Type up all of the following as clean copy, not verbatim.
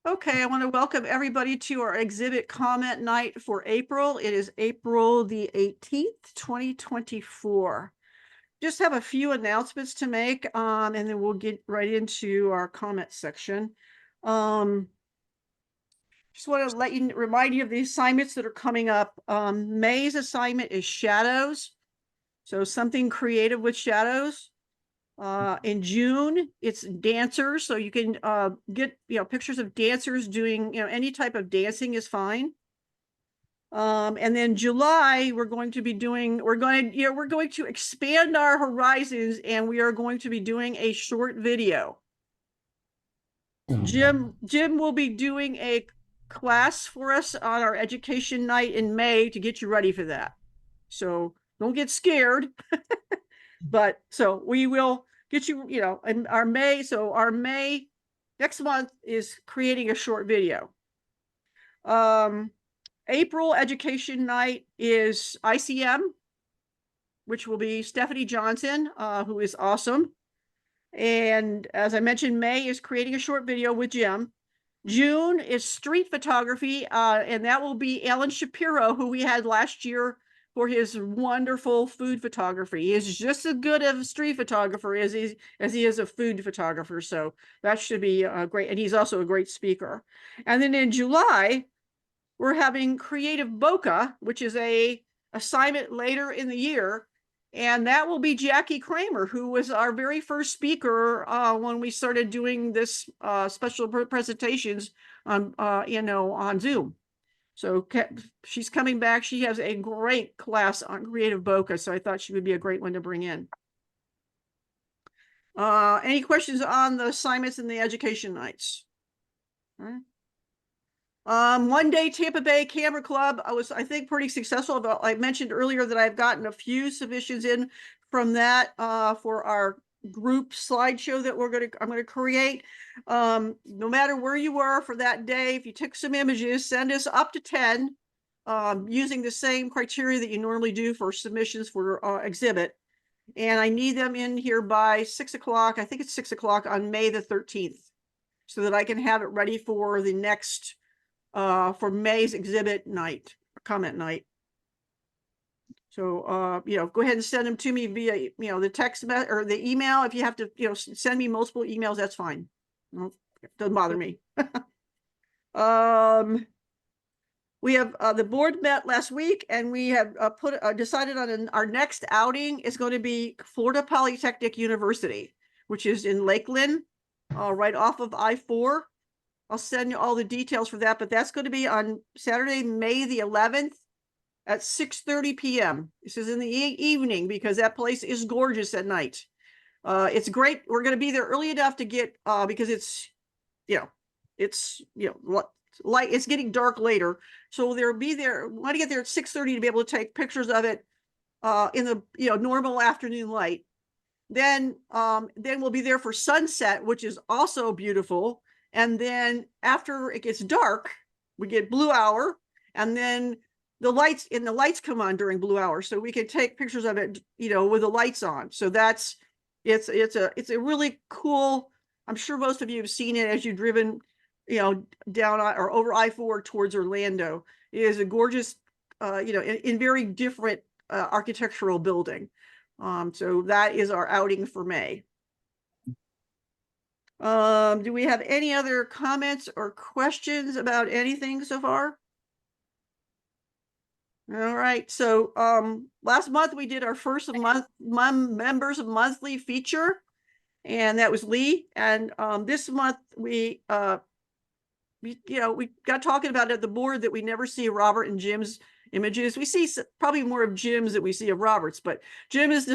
Okay, I want to welcome everybody to our exhibit comment night for April. It is April the 18th, 2024. Just have a few announcements to make, and then we'll get right into our comment section. Just want to remind you of the assignments that are coming up. May's assignment is shadows, so something creative with shadows. In June, it's dancers, so you can get pictures of dancers doing any type of dancing is fine. And then July, we're going to expand our horizons, and we are going to be doing a short video. Jim will be doing a class for us on our education night in May to get you ready for that. So don't get scared. But so we will get you, in our May. So our May next month is creating a short video. April education night is ICM, which will be Stephanie Johnson, who is awesome. And as I mentioned, May is creating a short video with Jim. June is street photography, and that will be Alan Shapiro, who we had last year for his wonderful food photography. He is just as good of a street photographer as he is a food photographer. So that should be great. And he's also a great speaker. And then in July, we're having Creative Bokeh, which is a assignment later in the year. And that will be Jackie Kramer, who was our very first speaker when we started doing this special presentations on, on Zoom. So she's coming back. She has a great class on Creative Bokeh, so I thought she would be a great one to bring in. Any questions on the assignments and the education nights? All right. One day Tampa Bay Camera Club, I think, pretty successful. I mentioned earlier that I've gotten a few submissions in from that for our group slideshow that I'm going to create. No matter where you were for that day, if you took some images, send us up to 10 using the same criteria that you normally do for submissions for exhibit. And I need them in here by 6 o'clock. I think it's 6 o'clock on May the 13th, so that I can have it ready for the next for May's exhibit night, comment night. So, go ahead and send them to me via, the text or the email. If you have to, send me multiple emails, that's fine. Doesn't bother me. We have the board met last week, and we have decided on our next outing is going to be Florida Polytechnic University, which is in Lakeland, right off of I-4. I'll send you all the details for that, but that's going to be on Saturday, May the 11th. At 6:30 p.m. This is in the evening, because that place is gorgeous at night. It's great. We're going to be there early enough to get because it's light. It's getting dark later, so they'll be there. We want to get there at 6:30 to be able to take pictures of it in the normal afternoon light. Then we'll be there for sunset, which is also beautiful. And then after it gets dark, we get blue hour, and then the lights come on during blue hour, so we can take pictures of it, with the lights on. So it's a really cool. I'm sure most of you have seen it as you've driven, down or over I-4 towards Orlando. It is a gorgeous, in very different architectural building. So that is our outing for May. Do we have any other comments or questions about anything so far? All right. So last month we did our first members of monthly feature, and that was Lee. And this month we got talking about at the board that we never see Robert and Jim's images. We see probably more of Jim's than we see of Robert's, but Jim has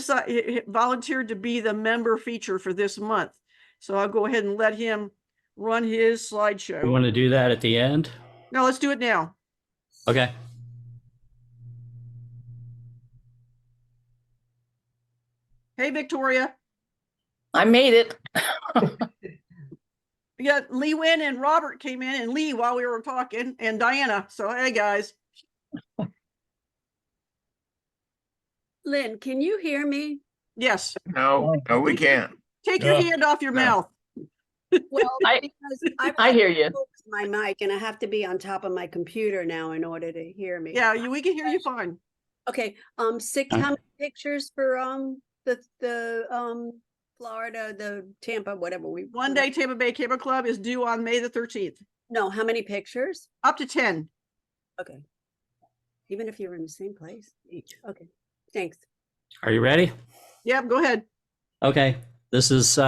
volunteered to be the member feature for this month. So I'll go ahead and let him run his slideshow. You want to do that at the end? No, let's do it now. Okay. Hey, Victoria. I made it. We got Lee Wynn and Robert came in, and Lee while we were talking, and Diana. So, hey, guys. Lynn, can you hear me? Yes. No, we can't. Take your hand off your mouth. Well, because I hear you. my mic and I have to be on top of my computer now in order to hear me. Yeah, we can hear you fine. Okay, six, how many pictures for, the Florida, the Tampa, whatever we. One Day Tampa Bay Camera Club is due on May the 13th. No, how many pictures? Up to 10. Okay. Even if you're in the same place each. Okay, thanks. Are you ready? Yep, go ahead. Okay. This is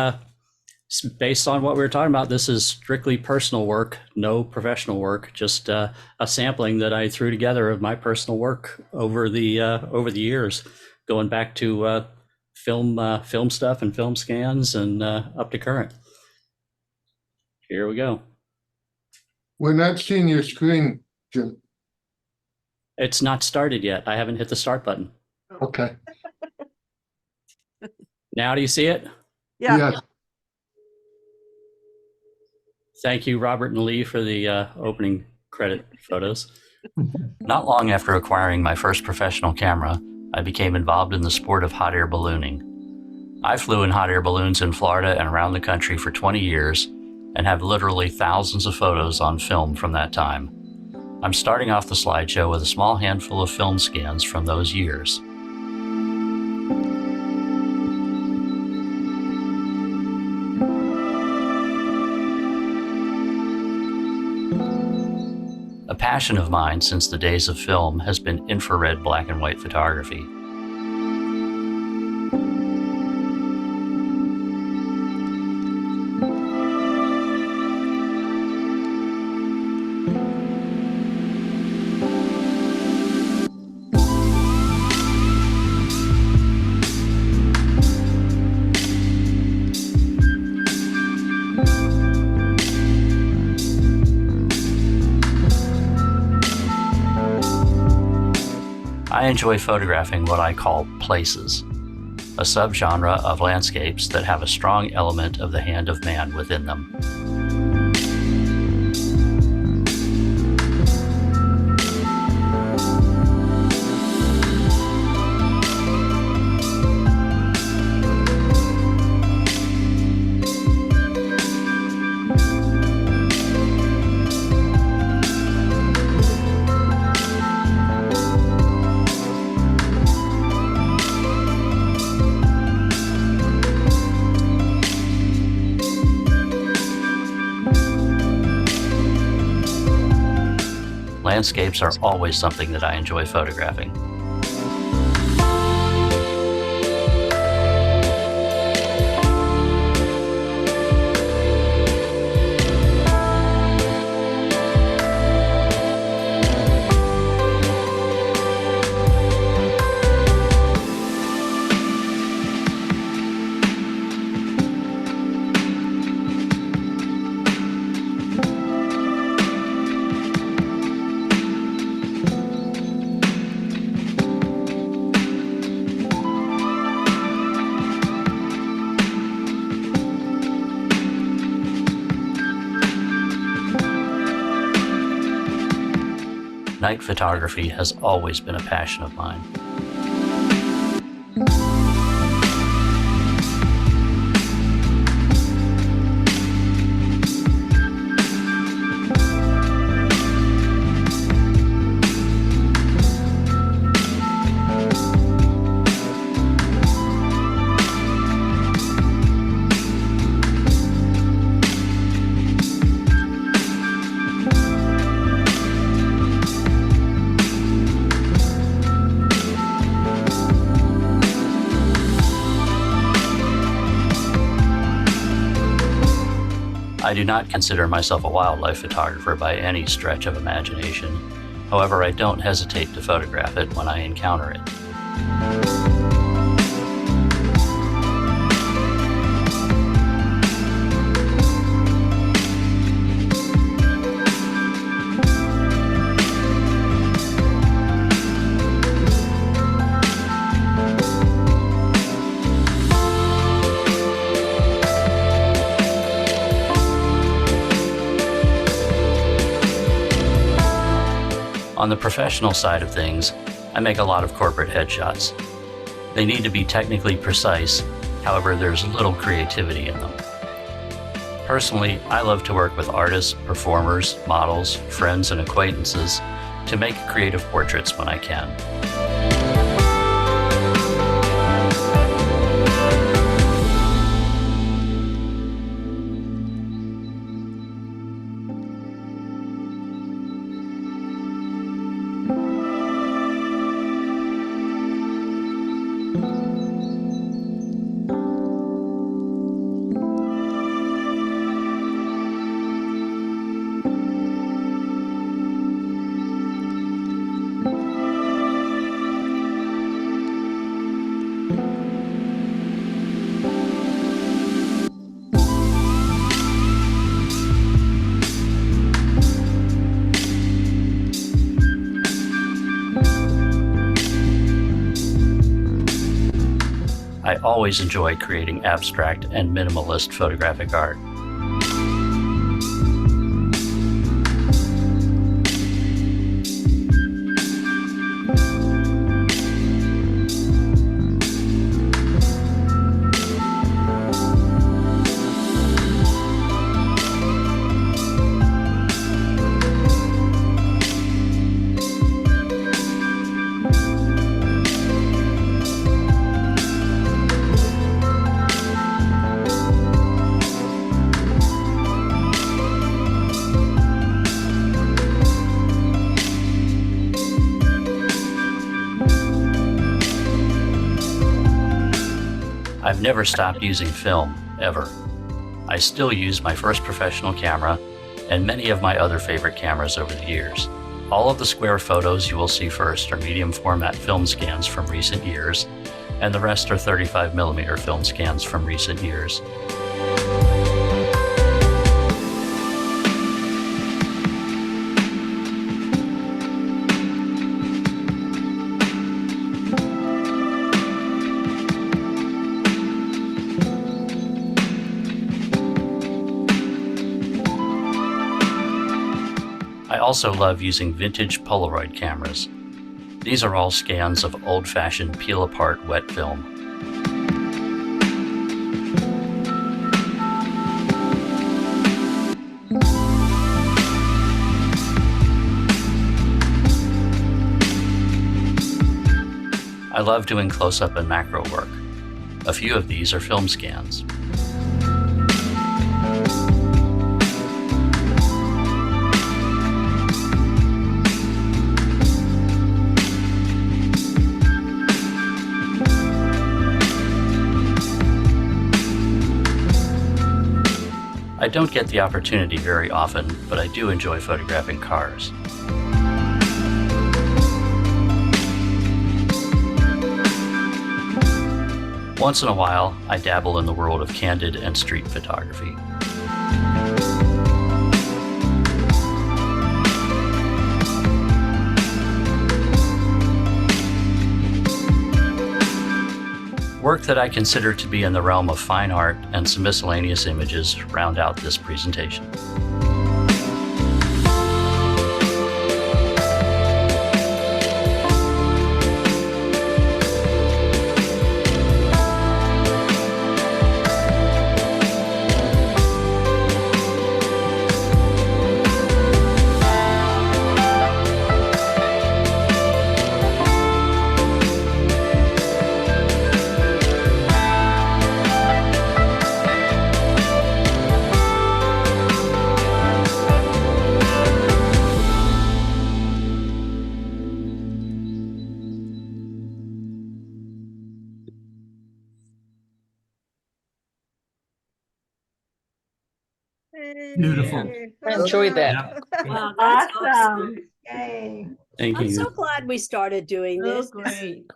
based on what we were talking about. This is strictly personal work, no professional work, just a sampling that I threw together of my personal work over the years, going back to film stuff and film scans and up to current. Here we go. We're not seeing your screen, Jim. It's not started yet. I haven't hit the start button. Okay. Now do you see it? Yeah. Yes. Thank you, Robert and Lee, for the opening credit photos. Not long after acquiring my first professional camera, I became involved in the sport of hot air ballooning. I flew in hot air balloons in Florida and around the country for 20 years and have literally thousands of photos on film from that time. I'm starting off the slideshow with a small handful of film scans from those years. A passion of mine since the days of film has been infrared black and white photography. I enjoy photographing what I call places, a subgenre of landscapes that have a strong element of the hand of man within them. Landscapes are always something that I enjoy photographing. Night photography has always been a passion of mine. I do not consider myself a wildlife photographer by any stretch of imagination. However, I don't hesitate to photograph it when I encounter it. On the professional side of things, I make a lot of corporate headshots. They need to be technically precise, however, there's little creativity in them. Personally, I love to work with artists, performers, models, friends, and acquaintances to make creative portraits when I can. I always enjoy creating abstract and minimalist photographic art. I've never stopped using film, ever. I still use my first professional camera and many of my other favorite cameras over the years. All of the square photos you will see first are medium format film scans from recent years, and the rest are 35mm film scans from recent years. I also love using vintage Polaroid cameras. These are all scans of old-fashioned peel-apart wet film. I love doing close-up and macro work. A few of these are film scans. I don't get the opportunity very often, but I do enjoy photographing cars. Once in a while, I dabble in the world of candid and street photography. Work that I consider to be in the realm of fine art and some miscellaneous images round out this presentation. Beautiful. I enjoyed that. Wow, that's awesome. Awesome. Yay. Thank I'm you. so glad we started doing Oh, this. great.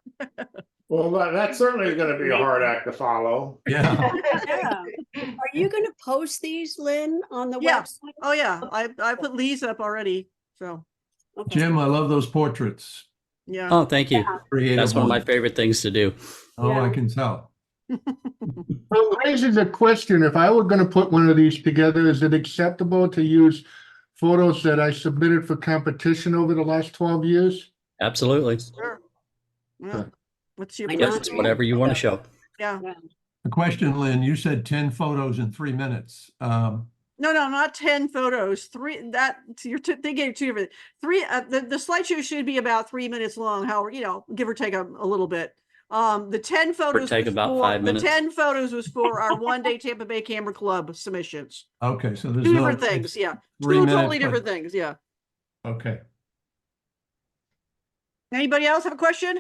Well, that certainly is going to be a hard act to follow. Yeah. Yeah. Are you going to post these, Lynn, on the Yeah. website? Oh, yeah, I put Lee's up already, so, Okay. Jim, I love those portraits. yeah. Oh, thank you. Creative That's one of my ones. favorite things to do. Oh, I Yeah. can tell. Well, it raises a question. If I were going to put one of these together, is it acceptable to use photos that I submitted for competition over the last 12 years? Absolutely. Sure. Yeah. Okay. What's your I know. Yes, pleasure? it's whatever you want to show. Yeah, A question, Lynn, you said 10 photos in 3 minutes. No, not 10 photos. Three that you're thinking two different. Three. The slideshow should be about 3 minutes long. However, give or take a little bit. The 10 photos take was about for 5 the minutes. 10 photos was for our one-day Tampa Bay Camera Club submissions. Okay, so there's Two no different things. Yeah, 3 two minutes, totally but- different things. Yeah. Okay. Anybody else have a question?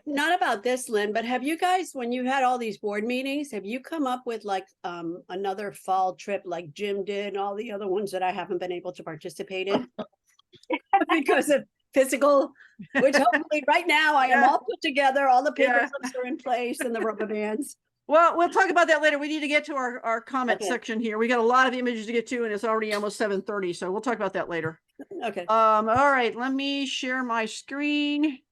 Not about this, Lynn, but have you guys, when you had all these board meetings, have you come up with like another fall trip like Jim did and all the other ones that I haven't been able to participate in? Because of physical, which hopefully right now I am Yeah. all put together, all the paper Yeah. clips are in place and the rubber bands. Well, we'll talk about that later. We need to get to our comment Okay. section here. We got a lot of images to get to, and it's already almost 7:30, so we'll talk about that later. Okay. All right, let me share my screen.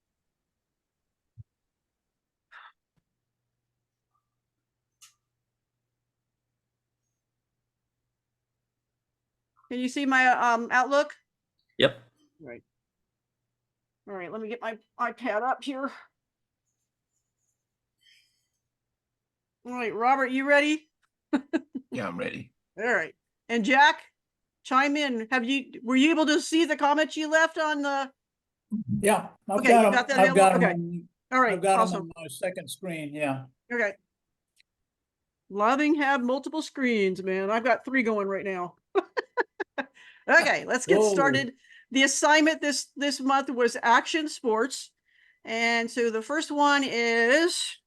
Can you see my Outlook? Yep. Right. All right, let me get my iPad up here. All right, Robert, you ready? Yeah, I'm ready. All right. And Jack, chime in. Were you able to see the comments you left on the? Yeah, I've Okay, you got got that them. I've got available? them. All right, I've got them awesome. on my second screen. Yeah. Okay. Loving have multiple screens, man. I've got 3 going right now. Okay, let's get Whoa. started. The assignment this month was action sports. And so the first one is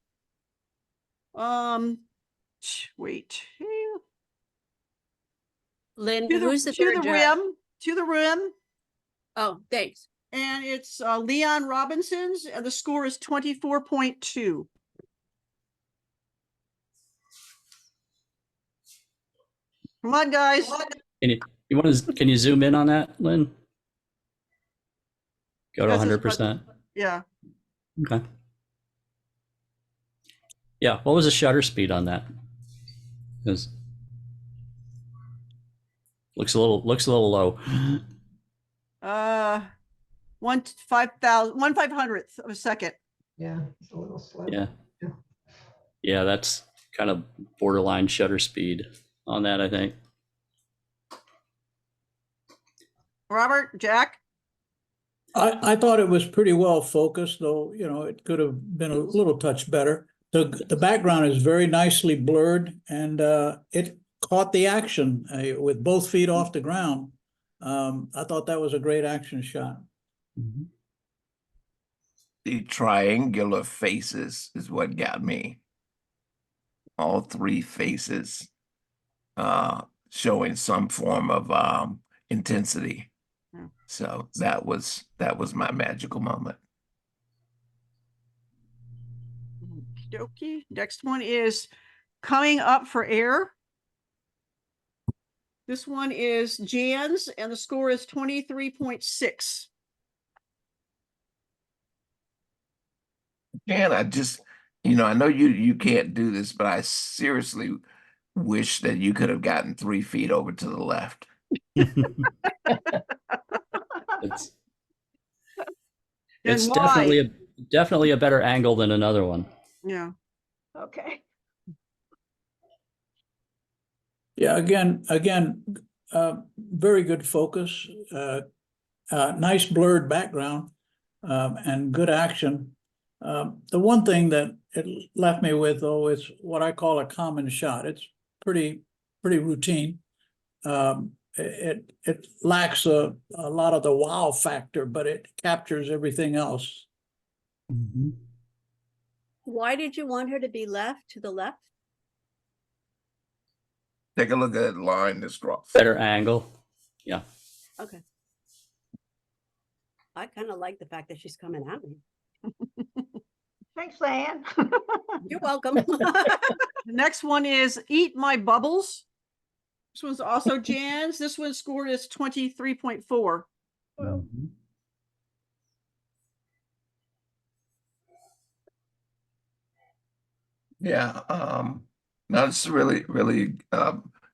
wait. Lynn, To the, who's the to the third judge? rim, to the rim. Oh, thanks. And it's Leon Robinson's, and the score is 24.2. Come on, guys. Can you zoom in on that, Lynn? Go to That's as 100%. Yeah. Okay. Yeah. What was the shutter speed on that? Because looks a little low. 1/500th of a second. Yeah, it's a little slow. Yeah. Yeah, that's kind of borderline shutter speed on that, I think. Robert, Jack. I thought it was pretty well focused, though, it could have been a little touch better. The background is very nicely blurred, and it caught the action with both feet off the ground. I thought that was a great action shot. Mhm. The triangular faces is what got me. All 3 faces showing some form of intensity. Yeah. So that was my magical moment. Okey-dokey. Next one is coming up for air. This one is Jan's, and the score is 23.6. And I just, I know you can't do this, but I seriously wish that you could have gotten 3 feet over to the left. It's And it's why? definitely a better angle than another one. Yeah. Okay. Yeah, again, very good focus, nice blurred background, and good action. The one thing that it left me with, though, is what I call a common shot. It's pretty routine. It lacks a lot of the wow factor, but it captures everything else. Mhm. Why did you want her to be to the left? Take a look at that line that's crossed. Better angle. Yeah. Okay. I kind of like the fact that she's coming at me. Thanks, Lan. You're welcome. The next one is Eat My Bubbles. This one's also Jan's. This one's scored is 23.4. Mhm. Yeah, no, it's a really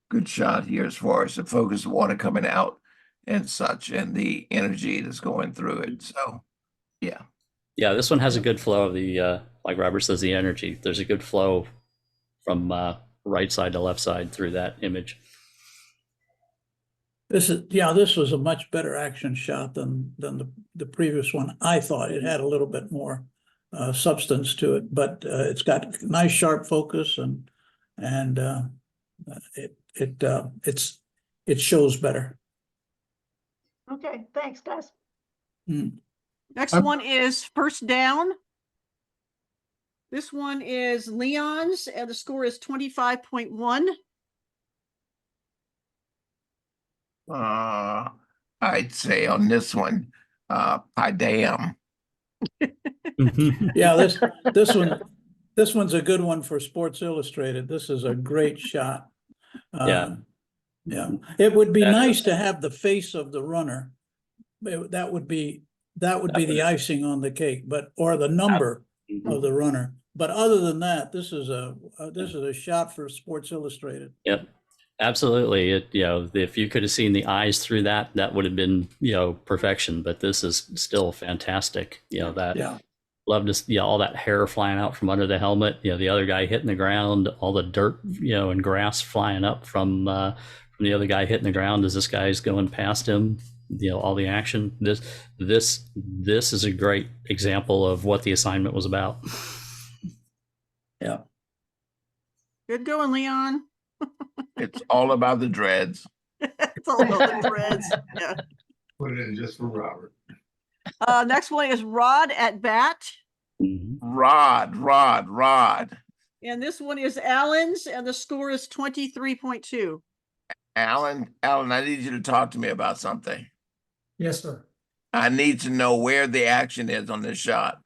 good shot here as far as the focus of water coming out and such, and the energy that's going through it. So, yeah. Yeah, this one has a good flow of the like Robert says, the energy. There's a good flow from right side to left side through that image. This was a much better action shot than the previous one. I thought it had a little bit more substance to it, but it's got nice sharp focus and it shows better. Okay, thanks, guys. Next I'm- one is First Down. This one is Leon's, and the score is 25.1. I'd say on this one, I damn. Yeah, this one's a good one for Sports Illustrated. This is a great shot. Yeah. Yeah, it would be That nice is- to have the face of the runner. That would be the icing on the cake, or the number of the runner. But other than that, this is a shot for Sports Illustrated. Yep, absolutely. If you could have seen the eyes through that, that would have been, perfection. But this is still fantastic. Yeah. Love to see all that hair flying out from under the helmet. The other guy hitting the ground, all the dirt, and grass flying up from the other guy hitting the ground as this guy's going past him. All the action. This is a great example of what the assignment was about. Yeah. Good going, Leon. It's all about the dreads. It's all about the threads. Yeah. Put it in just for Robert. Next one is Rod at bat. Mhm. Rod. And this one is Allen's, and the score is 23.2. Alan, I need you to talk to me about something. Yes, sir. I need to know where the action is on this shot.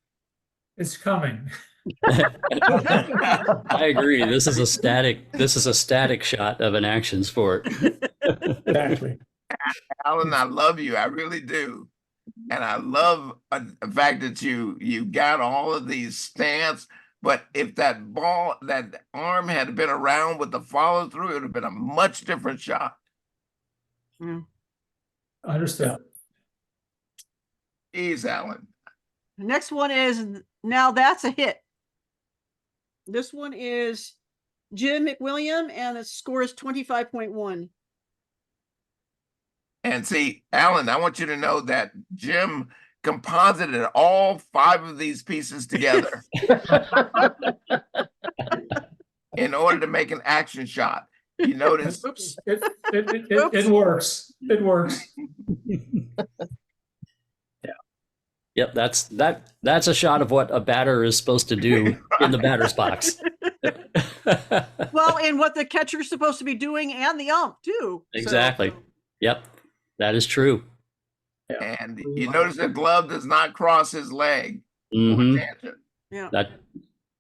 It's coming. I agree. This is a static shot of an action sport. Exactly. Alan, I love you. I really do. And I love the fact that you got all of these stance. But if that arm had been around with the follow through, it would have been a much different shot. Understood. Jeez, Alan. The next one is Now That's a Hit. This one is Jim McWilliam, and the score is 25.1. And see, Alan, I want you to know that Jim composited all 5 of these pieces together in order to make an action shot. You notice? Oops. It works. It works. Yep, that's a shot of what a batter is supposed to do in the batter's box. Well, and what the catcher's supposed to be doing, and the ump too. Exactly. Yep, that is true. And you notice the glove does not cross his leg. Mhm. Tangent. Yeah.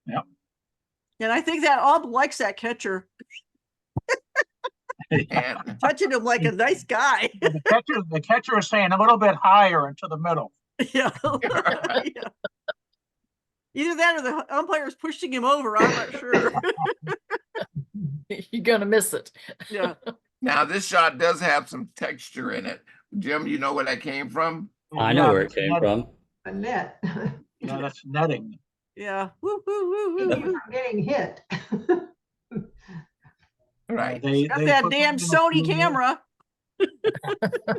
Yep. And I think that ump likes that catcher, And touching him like a nice guy. The catcher is saying a little bit higher into the middle. Yeah. Yeah. Either that or the umpire's pushing him over. I'm not sure. You're gonna miss it. Yeah. now this shot does have some texture in it. Jim, you know where that came from? I know where it came from. A net. Yeah, that's netting. Yeah. Woo, woo, woo, woo, You're woo. not getting hit. Right. Got that damn Sony camera.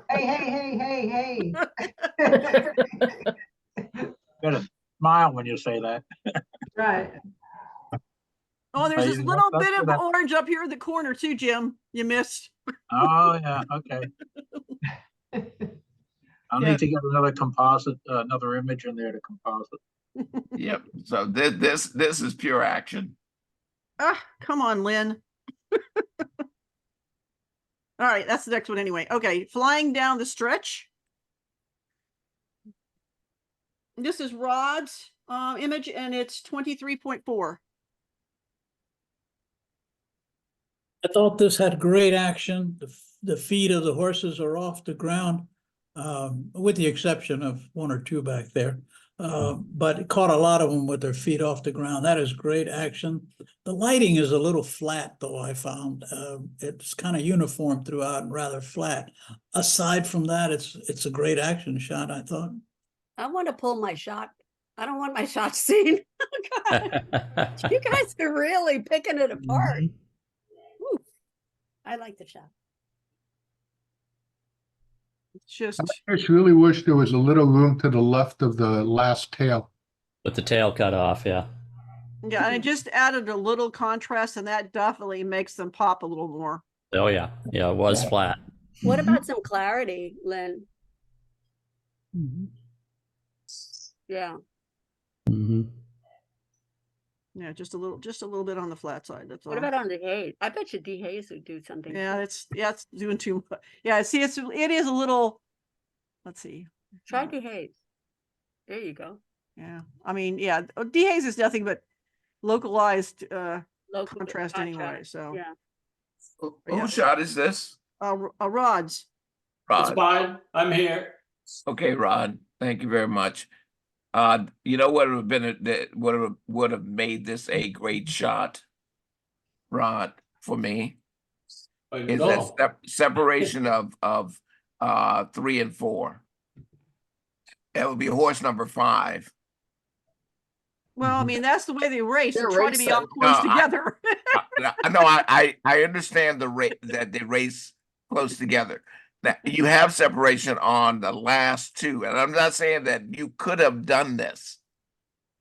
Hey. Gotta smile when you say that. Right. Oh, there's this That's little bit what of I- orange up here in the corner too, Jim. You missed. Oh, yeah, okay. I'll Yeah. need to get another image in there to composite. Yep. So this is pure action. Ah, come on, Lynn. All right, that's the next one anyway. Okay, flying down the stretch. This is Rod's image, and it's 23.4. I thought this had great action. The feet of the horses are off the ground, with the exception of 1 or 2 back there. But it caught a lot of them with their feet off the ground. That is great action. The lighting is a little flat, though, I found. It's kind of uniform throughout and rather flat. Aside from that, it's a great action shot, I thought. I want to pull my shot I don't want my shot seen. God, you guys are really picking it apart. Woo. I like the shot. It's just, I just really wish there was a little room to the left of the last tail. With the tail cut off, yeah. yeah, I just added a little contrast and that definitely makes them pop a little more. Oh yeah, yeah. It was flat. What about some clarity, Lynn? Yeah. Mm-hmm. Yeah, just a little bit on the flat side. That's all. What about on the haze? I bet you dehaze would do something. Yeah, it's doing too much. Yeah, see, it is a little. Let's see. Try dehaze. There you go. Yeah, I mean, yeah, dehaze is nothing but localized Local contrast anyway. So yeah. Whose shot is this? rods. Rod. fine. I'm here. Okay, Rod. Thank you very much. You know what would have been would have made this a great shot, Rod, for me is that separation of 3 and 4. That would be horse number 5. Well, I mean, that's the way they race. They They're try to be all racing. close No, together. I understand that they race close together. That you have separation on the last 2, and I'm not saying that you could have done this.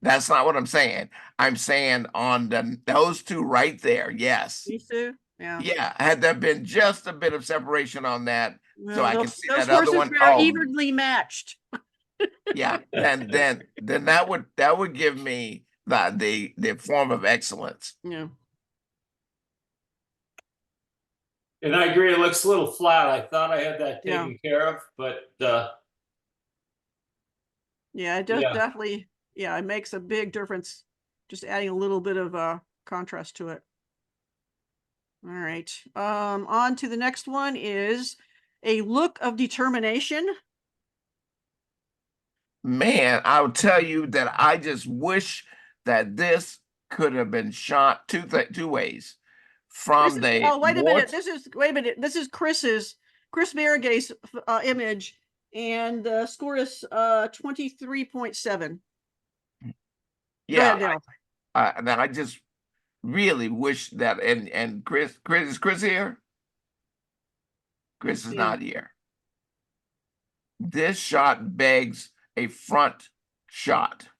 That's not what I'm saying. I'm saying on those 2 right there, yes. These two, yeah. Yeah, had there been just a bit of separation on that, so I can see those that other horses one. are Oh, evenly matched. yeah, then that would give me the form of excellence. Yeah. And I agree, it looks a little flat. I thought I had that Yeah. taken care of, but Yeah, it does Yeah. definitely. Yeah, it makes a big difference. Just adding a little bit of contrast to it. All right. On to the next one is a look of determination. Man, I'll tell you that I just wish that this could have been shot two ways. From the Oh, wait a minute. north- Wait a minute. This is Chris Marigay's image, and the score is 23.7. yeah, Go ahead now. and I just really wish that and Chris is Chris here? Chris is Yeah. not here. This shot begs a front shot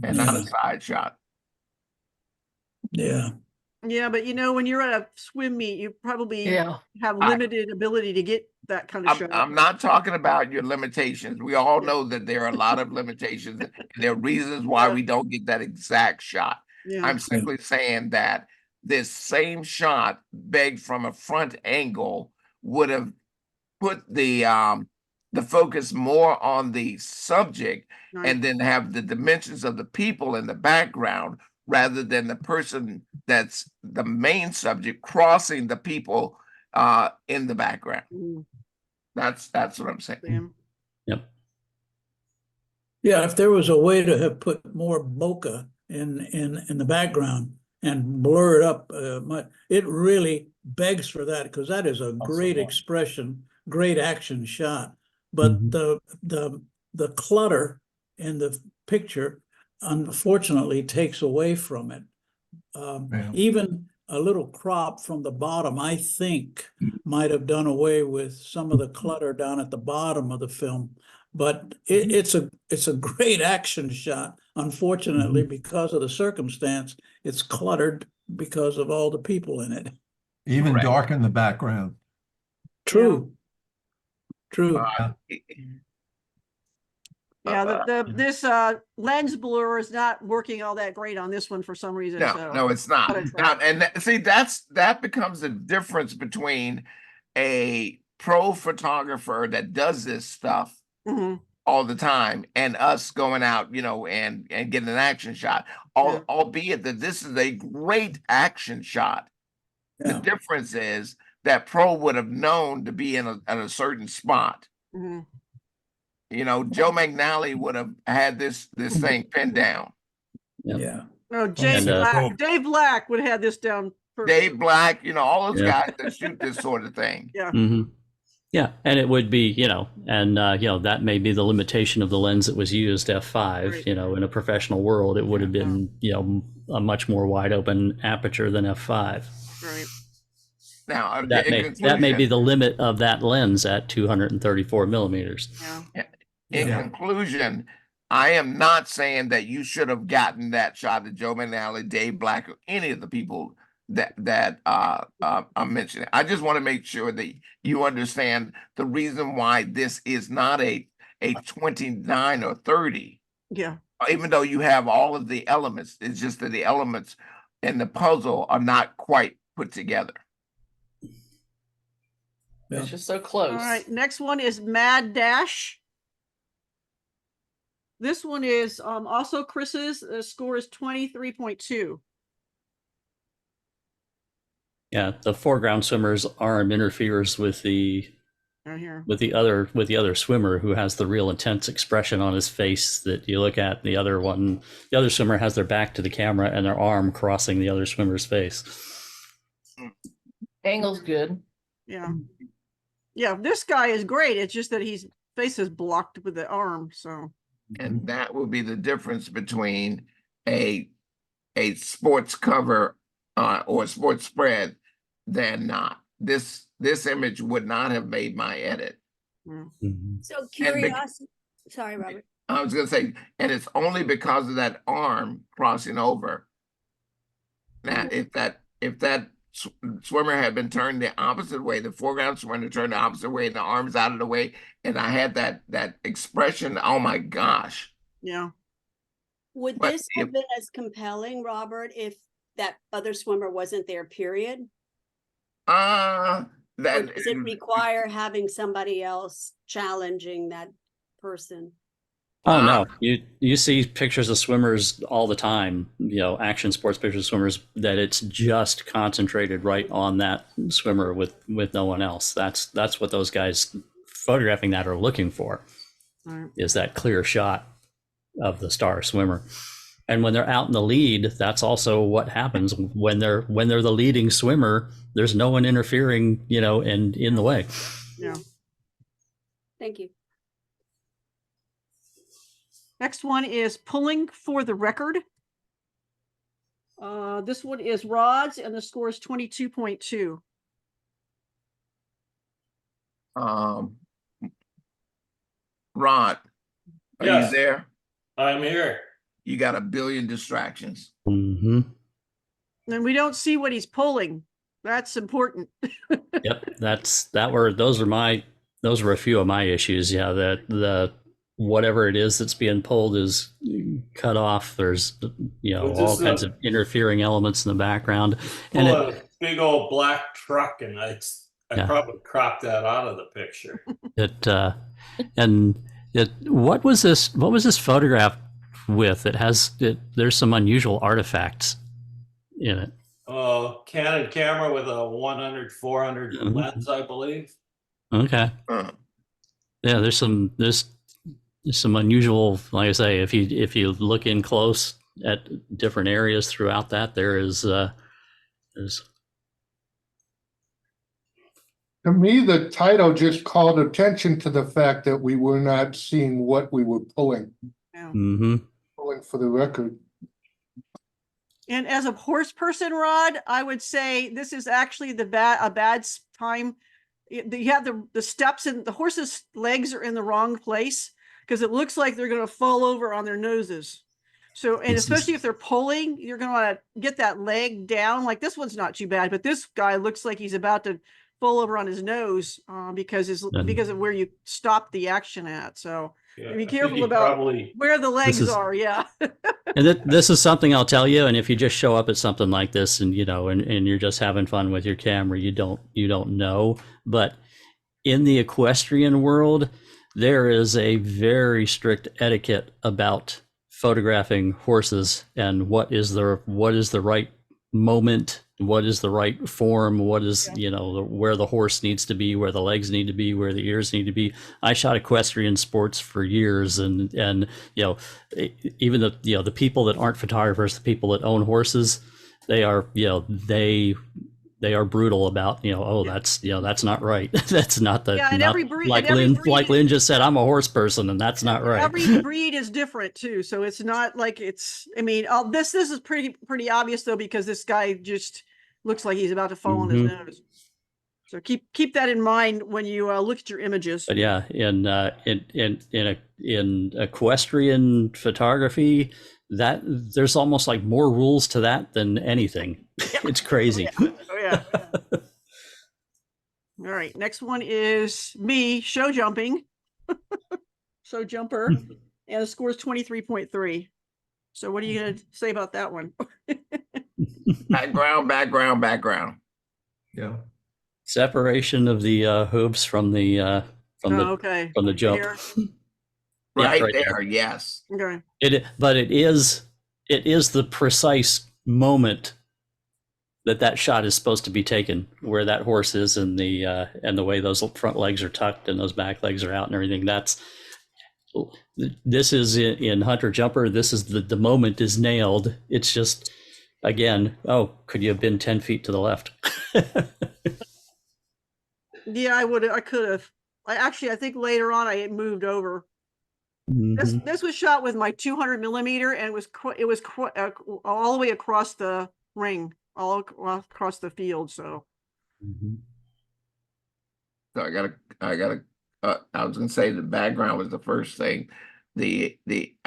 and not a side shot. Yeah. Yeah, but when you're at a swim meet, you probably Yeah. have limited ability to get that kind of shot. I'm not talking about your limitations. We all know that there are a lot of limitations and there are reasons why we don't get that exact shot. Yeah. I'm simply saying that this same shot begged from a front angle would have put the focus more on the subject Right. and then have the dimensions of the people in the background rather than the person that's the main subject crossing the people in the background. Mm, That's what I'm saying. Sam. Yep. Yeah, if there was a way to have put more bokeh in the background and blur it up, it really begs for that because that is a great expression, great action shot. But the clutter in the picture, unfortunately, takes away from it. Even a little crop from the bottom, I think, might have done away with some of the clutter down at the bottom of the film. But it's a great action shot. Unfortunately, because of the circumstance, it's cluttered because of all the people in it. Even Correct. dark in the background. True. True. Yeah, this lens blur is not working all that great on this one for some reason. No, it's not. But it's not. See, that becomes the difference between a pro photographer that does this stuff Mhm. all the time and us going out, and getting an action shot. Albeit that this is a great action shot. The Yeah. difference is that pro would have known to be at a certain spot. Mhm. Joe McNally would have had this thing pinned down. Yep. Yeah. No, And, Dave Black would have had this down. Dave Black, all those Yeah. guys that shoot this sort of thing. Yeah. Mhm. Yeah, and it would be, that may be the limitation of the lens that was used, f5. Right. In a professional world, it would have been, a much more wide open aperture than f5. Right. Now, That may be the limit of that lens at 234 millimeters. Yeah. In conclusion, I am not saying that you should have gotten that shot of Joe McNally, Dave Black, or any of the people that I'm mentioning. I just want to make sure that you understand the reason why this is not a 29 or 30. Yeah. Even though you have all of the elements, it's just that the elements in the puzzle are not quite put together. Yeah. It's just so close. All right. Next one is Mad Dash. This one is also Chris's. The score is 23.2. Yeah, the foreground swimmer's arm interferes with the Right here. other swimmer, who has the real intense expression on his face that you look at. The other swimmer has their back to the camera and their arm crossing the other swimmer's face. Angle's good. Yeah. Yeah, this guy is great. It's just that his face is blocked with the arm. So. And that will be the difference between a sports cover or a sports spread than not. This image would not have made my edit. So curiosity. Sorry, Robert. I was going to say, and it's only because of that arm crossing over. That if that swimmer had been turned the opposite way, the foreground swimmer turned the opposite way, and the arms out of the way, and I had that expression. Oh my gosh! Yeah. Would But this have been as compelling, Robert, if that other swimmer wasn't there, period? Or does it require having somebody else challenging that person? Oh no, you see pictures of swimmers all the time, action sports pictures of swimmers, that it's just concentrated right on that swimmer with no one else. That's what those guys photographing that are looking for, is that clear shot of the star swimmer. And when they're out in the lead, that's also what happens when they're the leading swimmer. There's no one interfering, and in the way. Yeah. Thank you. Next one is Pulling for the Record. This one is Rod's, and the score is 22.2. Rod, are Yes. you there? I'm here. You got a billion distractions. Mm-hmm. And we don't see what he's pulling. That's important. Yep, those were a few of my issues. Yeah, that the whatever it is that's being pulled is cut off. There's all kinds of interfering elements in the background, and a big old black truck, and I probably cropped that out of the picture. What was this photograph with? There's some unusual artifacts in it. Canon camera with a 100/400 lens, I believe. Okay. Yeah, there's some unusual, like I say, if you look in close at different areas throughout that, there's To me, the title just called attention to the fact that we were not seeing what we were pulling. Yeah. Pulling for the record. And as a horse person, Rod, I would say this is actually a bad time. You have the steps, and the horse's legs are in the wrong place, because it looks like they're going to fall over on their noses. So, and especially if they're pulling, you're going to want to get that leg down. Like this one's not too bad, but this guy looks like he's about to fall over on his nose because of where you stop the action at. So be careful about where the legs are. Yeah. And this is something I'll tell you. And if you just show up at something like this, and and you're just having fun with your camera, you don't know. But in the equestrian world, there is a very strict etiquette about photographing horses, and what is the right moment, what is the right form, what is where the horse needs to be, where the legs need to be, where the ears need to be. I shot equestrian sports for years, and even the people that aren't photographers, the people that own horses, they are they they are brutal about, oh, that's, that's not right. That's not the, Yeah, and not, every breed- like and every Lynn breed- just said, I'm a horse person and that's not right. Every breed is different too, so it's not like I mean, this is pretty obvious though, because this guy just looks like he's about to fall on his nose. So keep that in mind when you look at your images. But yeah, in equestrian photography, that there's almost like more rules to that than anything. It's crazy. Oh yeah. All right, next one is me show jumping. Show jumper, and the score is 23.3. So what are you gonna say about that one? Background. Yeah. Separation of the hooves from the Okay. from the jump. Here. Yeah, Right there, yes. Okay. But it is the precise moment that shot is supposed to be taken, where that horse is and the way those front legs are tucked and those back legs are out and everything. This is in Hunter Jumper. This is the moment is nailed. It's just, again, could you have been 10 feet to the left? Yeah, I could have. I think later on I moved over. This was shot with my 200 millimeter, and it was all the way across the ring, all across the field. So. So I was gonna say the background was the first thing. I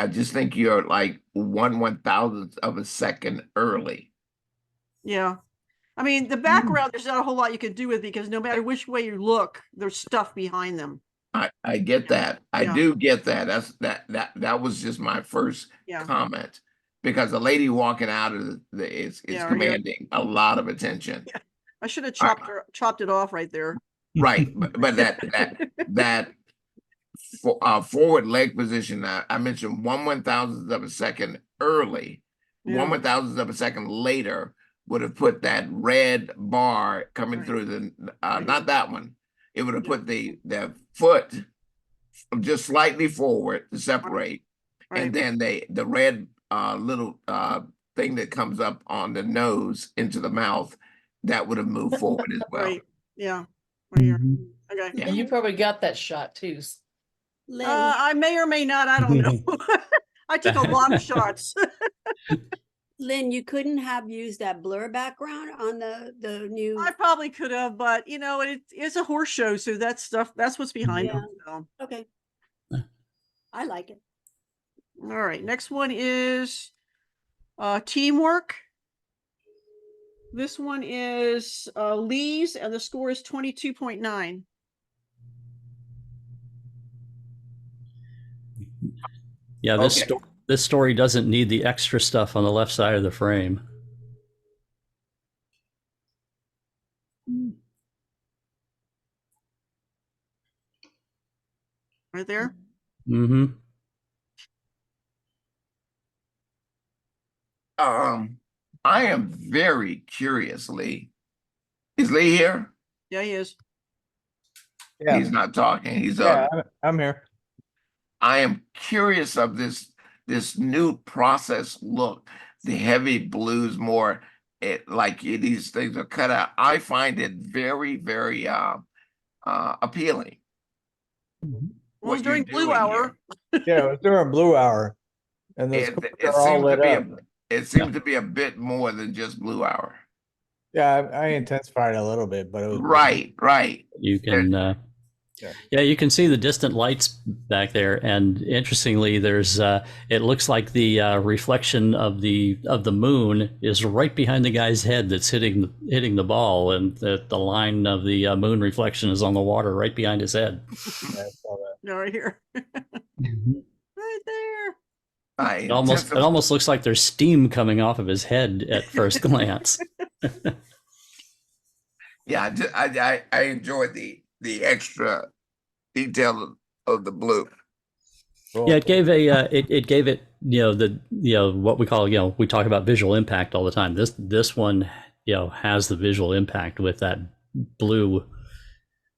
just think you're like 1/1000th of a second early. Yeah. I mean, the background, there's not a whole lot you can do with, because no matter which way you look, there's stuff behind them. I get that. I Yeah. do get that. That was just my first comment, because the lady walking out of is Yeah, commanding a lot of attention. Yeah. I should have chopped it off right there. Right, but that forward leg position, I mentioned 1/1000th of a second early. Yeah. 1/1000th of a second later would have put that red bar coming through the not that one. It would have put the foot just slightly forward to separate, and then the red little thing that comes up on the nose into the mouth, that would have moved forward as well. Right. Yeah. Right here. Okay. And you probably got that shot too. Lynn, I may or may not. I don't know. I took a lot of shots. Lynn, you couldn't have used that blur background on the new. I probably could have, but it's a horse show, so that's what's behind them. So. Okay. I like it. All right, next one is teamwork. This one is Lee's, and the score is 22.9. Yeah, this story doesn't need the extra stuff on the left side of the frame. Right there. I am very curious, Lee. Is Lee here? Yeah, he is. Yeah. He's not talking. He's I'm here. I am curious of this new process look. The heavy blues, more these things are cut out. I find it very, very appealing. Well, it's during blue hour. Yeah, it was during blue hour, and the schools are all lit up. It seems to be a bit more than just blue hour. Yeah, I intensified it a little bit, but it was right. You can you can see the distant lights back there, and interestingly, there's it looks like the reflection of the moon is right behind the guy's head that's hitting the ball, and the line of the moon reflection is on the water right behind his head. Yeah, I saw that. No, right here. Right there. It almost looks like there's steam coming off of his head at first glance. Yeah, I enjoyed the extra detail of the blue. Yeah, it gave it what we call we talk about visual impact all the time. This one has the visual impact with that blue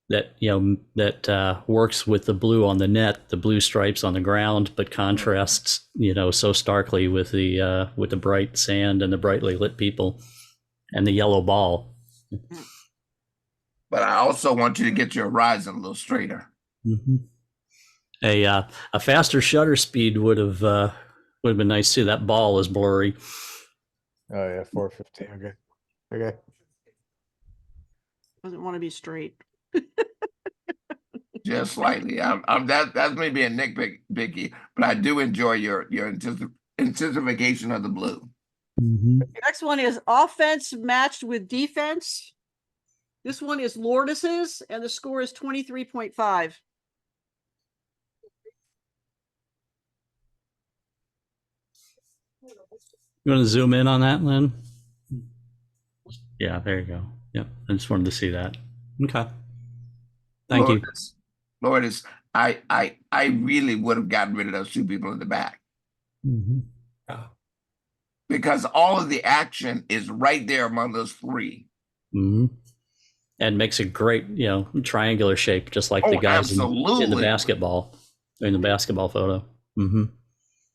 that works with the blue on the net, the blue stripes on the ground, but contrasts so starkly with the bright sand and the brightly lit people and the yellow ball. But I also want you to get your horizon a little straighter. Mm-hmm. A faster shutter speed would have been nice too. That ball is blurry. Oh yeah, 450. Okay. Okay. Doesn't want to be straight. Just slightly. That's me being nitpicky, but I do enjoy your intensification of the blue. Mm-hmm. Next one is offense matched with defense. This one is Lourdes's, and the score is 23.5. You want to zoom in on that, Lynn? Yeah, there you go. Yep, I just wanted to see that. Okay. Thank you. Lourdes, I really would have gotten rid of those two people in the back. Mm-hmm. Because all of the action is right there among those three. Mm-hmm. And makes a great, triangular shape, just like the guys in the basketball, in the basketball photo. Mm-hmm.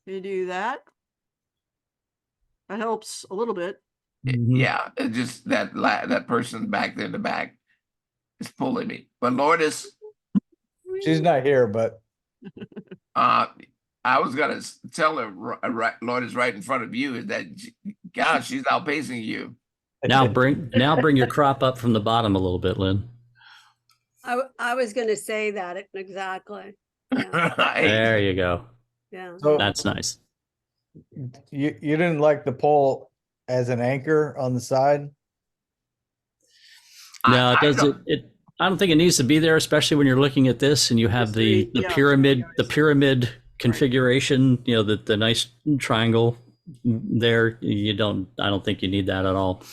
You do that. That helps a little bit. Mm-hmm. Yeah, it just that person back there in the back is pulling me. But Lourdes, she's not here, but I was gonna tell her, Lourdes, right in front of you, is that gosh, she's outpacing you. Now bring your crop up from the bottom a little bit, Lynn. I was going to say that exactly. Yeah. There you go. Yeah. so That's nice. you didn't like the pole as an anchor on the side? No, it doesn't. I don't think it needs to be there, especially when you're looking at this and you have the pyramid configuration. The nice triangle there. I don't think you need that at all.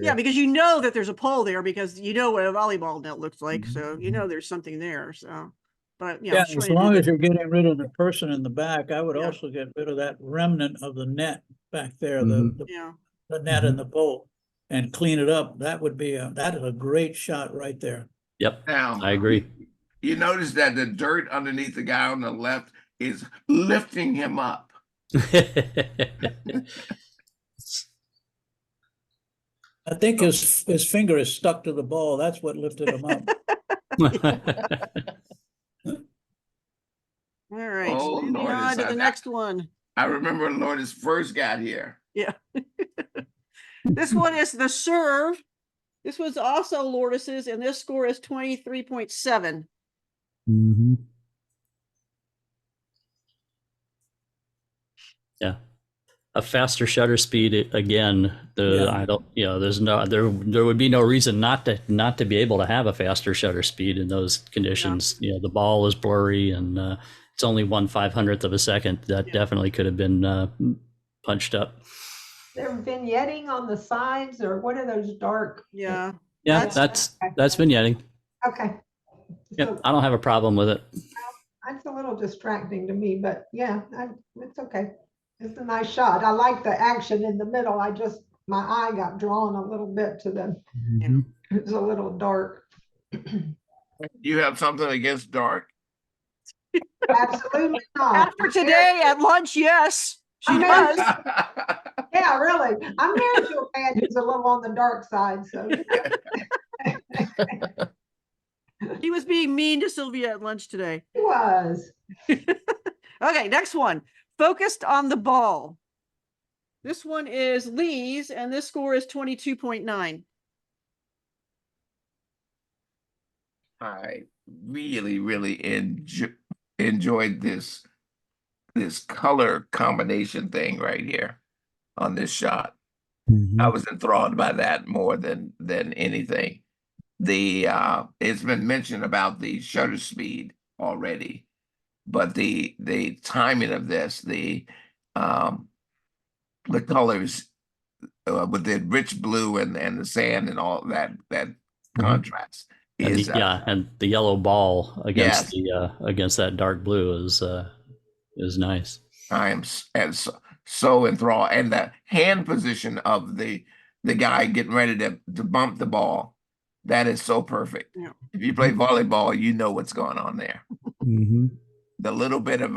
Yeah, because you know that there's a pole there because you know what a volleyball net looks like, so you know there's something there. So, but Yeah, as long as you're getting rid of the person in the back, I would also get rid of that remnant of the net back there, the net and the pole, and clean it up. That is a great shot right there. Yep, now I agree. You notice that the dirt underneath the guy on the left is lifting him up. I think his finger is stuck to the ball. That's what lifted him up. All right, Oh, moving on to the next one. I remember when Lourdes first got here. Yeah. This one is the serve. This was also Lourdes's, and this score is 23.7. Mm-hmm. Yeah. A faster shutter speed again. I don't. There would be no reason not to be able to have a faster shutter speed in those conditions. Yeah. The ball is blurry and it's only 1/500th of a second. That definitely could have been punched up. They're vignetting on the sides, or what are those dark? Yeah. Yeah, that's vignetting. Okay. Yep, I don't have a problem with it. That's a little distracting to me, but yeah, it's okay. It's a nice shot. I like the action in the middle. My eye got drawn a little bit to the, it's a little dark. You have something against dark? Absolutely not. After today at lunch, yes, she does. Yeah, really. I'm married to a man who's a little on the dark side, so. He was being mean to Sylvia at lunch today. He was. Okay, next one. Focused on the ball. This one is Lee's, and this score is 22.9. I really, really enjoyed this color combination thing right here on this shot. Mm-hmm. I was enthralled by that more than anything. It's been mentioned about the shutter speed already, but the timing of this, the colors with the rich blue and the sand and all that contrast is and the yellow ball against against that dark blue is nice. I am so enthralled, and the hand position of the guy getting ready to bump the ball, that is so perfect. Yeah. If you play volleyball, you know what's going on there. Mm-hmm. The little bit of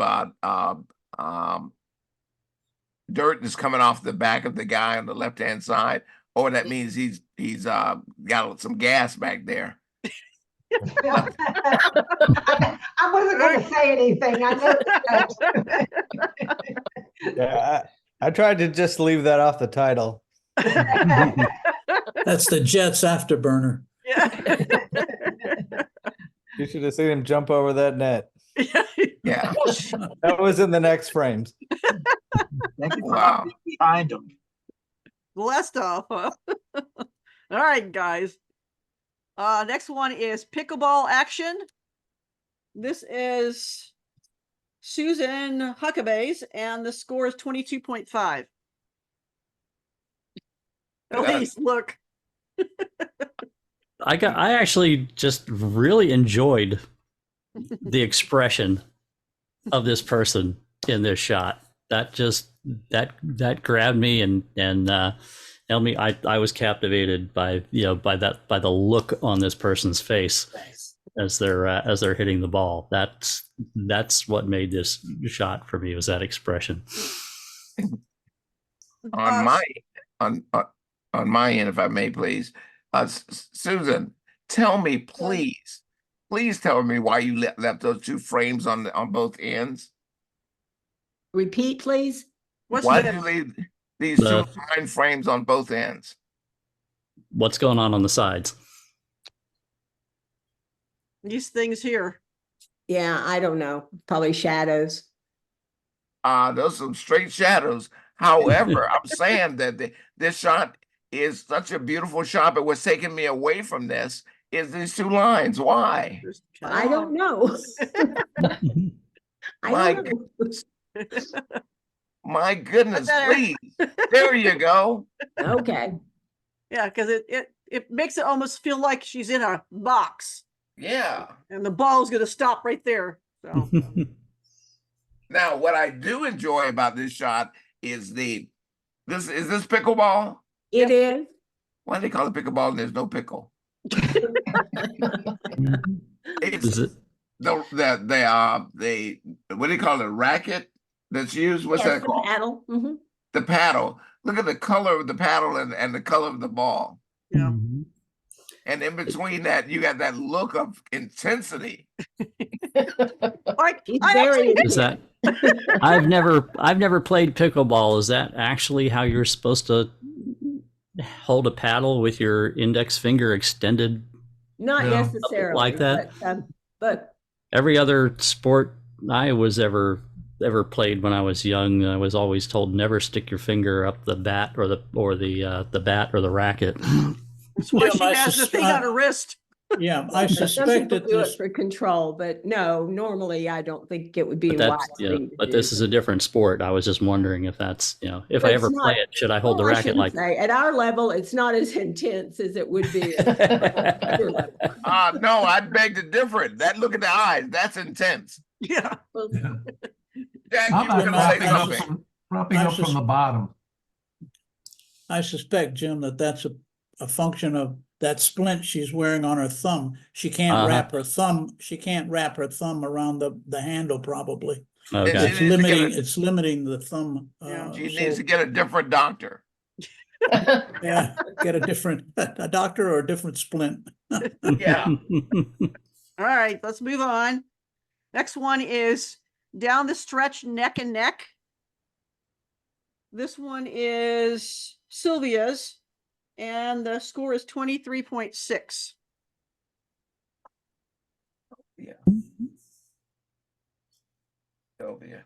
dirt is coming off the back of the guy on the left-hand side, or that means he's he's got some gas back there. I wasn't gonna say anything. I noticed that. Yeah, I tried to just leave that off the title. That's the Jets afterburner. Yeah. You should have seen him jump over that net. Yeah. That was in the next frames. Thank you for Wow. not being behind them. Blessed off, huh? All right, guys. Next one is pickleball action. This is Susan Huckabee's, and the score is 22.5. Elise, look. I actually just really enjoyed the expression of this person in this shot. That just that grabbed me and I was captivated by by the look on this person's face as they're hitting the ball. That's what made this shot for me, was that expression. On my end, if I may, please, Susan, tell me, please tell me why you left those two frames on both ends. Repeat, please. Why did you leave these two fine frames on both ends? What's going on the sides? These things here. Yeah, I don't know. Probably shadows. Those are some straight shadows. However, I'm saying that this shot is such a beautiful shot, but what's taking me away from this is these two lines. Why? I don't know. My goodness, please. There you go. Okay. Yeah, because it makes it almost feel like she's in a box. Yeah. And the ball's gonna stop right there. So now what I do enjoy about this shot is this pickleball? It is. Why do they call it pickleball and there's no pickle? Is it the what do you call it, racket that's used? What's that called? Paddle. Mm-hmm. The paddle. Look at the color of the paddle and the color of the ball. Yeah. And in between that, you got that look of intensity. Like is that I've never played pickleball. Is that actually how you're supposed to hold a paddle with your index finger extended? Not necessarily like that. But every other sport I was ever played when I was young, I was always told never stick your finger up the bat or the bat or the racket. That's why she has the thing on her wrist. Yeah, I suspect that do it for control, but no, normally I don't think it would be wise. But this is a different sport. I was just wondering if that's, if I ever play it, should I hold the racket like that? At our level, it's not as intense as it would be. No, I'd beg to differ. That look at the eyes, that's intense. Yeah. Jack, How you were about gonna say something. propping up from the bottom? I suspect, Jim, that's a function of that splint she's wearing on her thumb. She can't wrap her thumb. She can't wrap her thumb around the handle. Probably. Okay. It's limiting the thumb. She needs to get a different doctor. Yeah, get a doctor or a different splint. Yeah. All right, let's move on. Next one is down the stretch, neck and neck. This one is Sylvia's, and the score is 23.6. Yeah. Sylvia.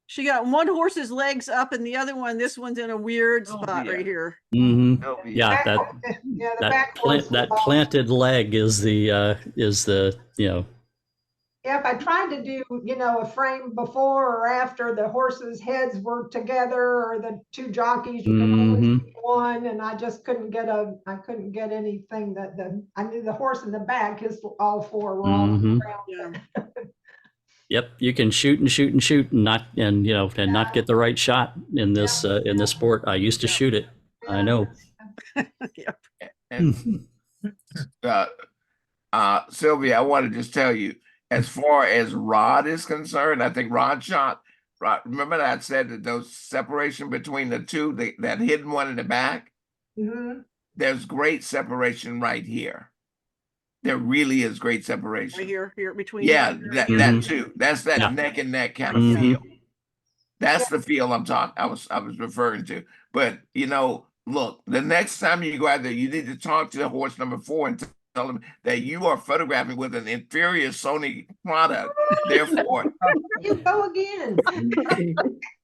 She got one horse's legs up and the other one, this one's in a weird spot right here. Mm-hmm. Yeah, that planted leg is the Yeah, if I tried to do, a frame before or after the horses' heads were together or the two jockeys, you can always pick one, and I just couldn't get anything I knew the horse in the back, all four were all around. Yeah. Yep, you can shoot and not get the right shot in this sport. I used to shoot it. I know. And, Sylvia, I want to just tell you, as far as Rod is concerned, I think Rod shot. Remember that I said that those separation between the two, that hidden one in the back. Mhm. there's great separation right here. There really is great separation. Right here between. Yeah, here and that here. that too. That's that Yeah. neck and neck kind of Mhm. feel. That's the feel I was referring to. But you know, look, the next time you go out there, you need to talk to the horse number 4 and tell them that you are photographing with an inferior Sony product. Therefore, You go again.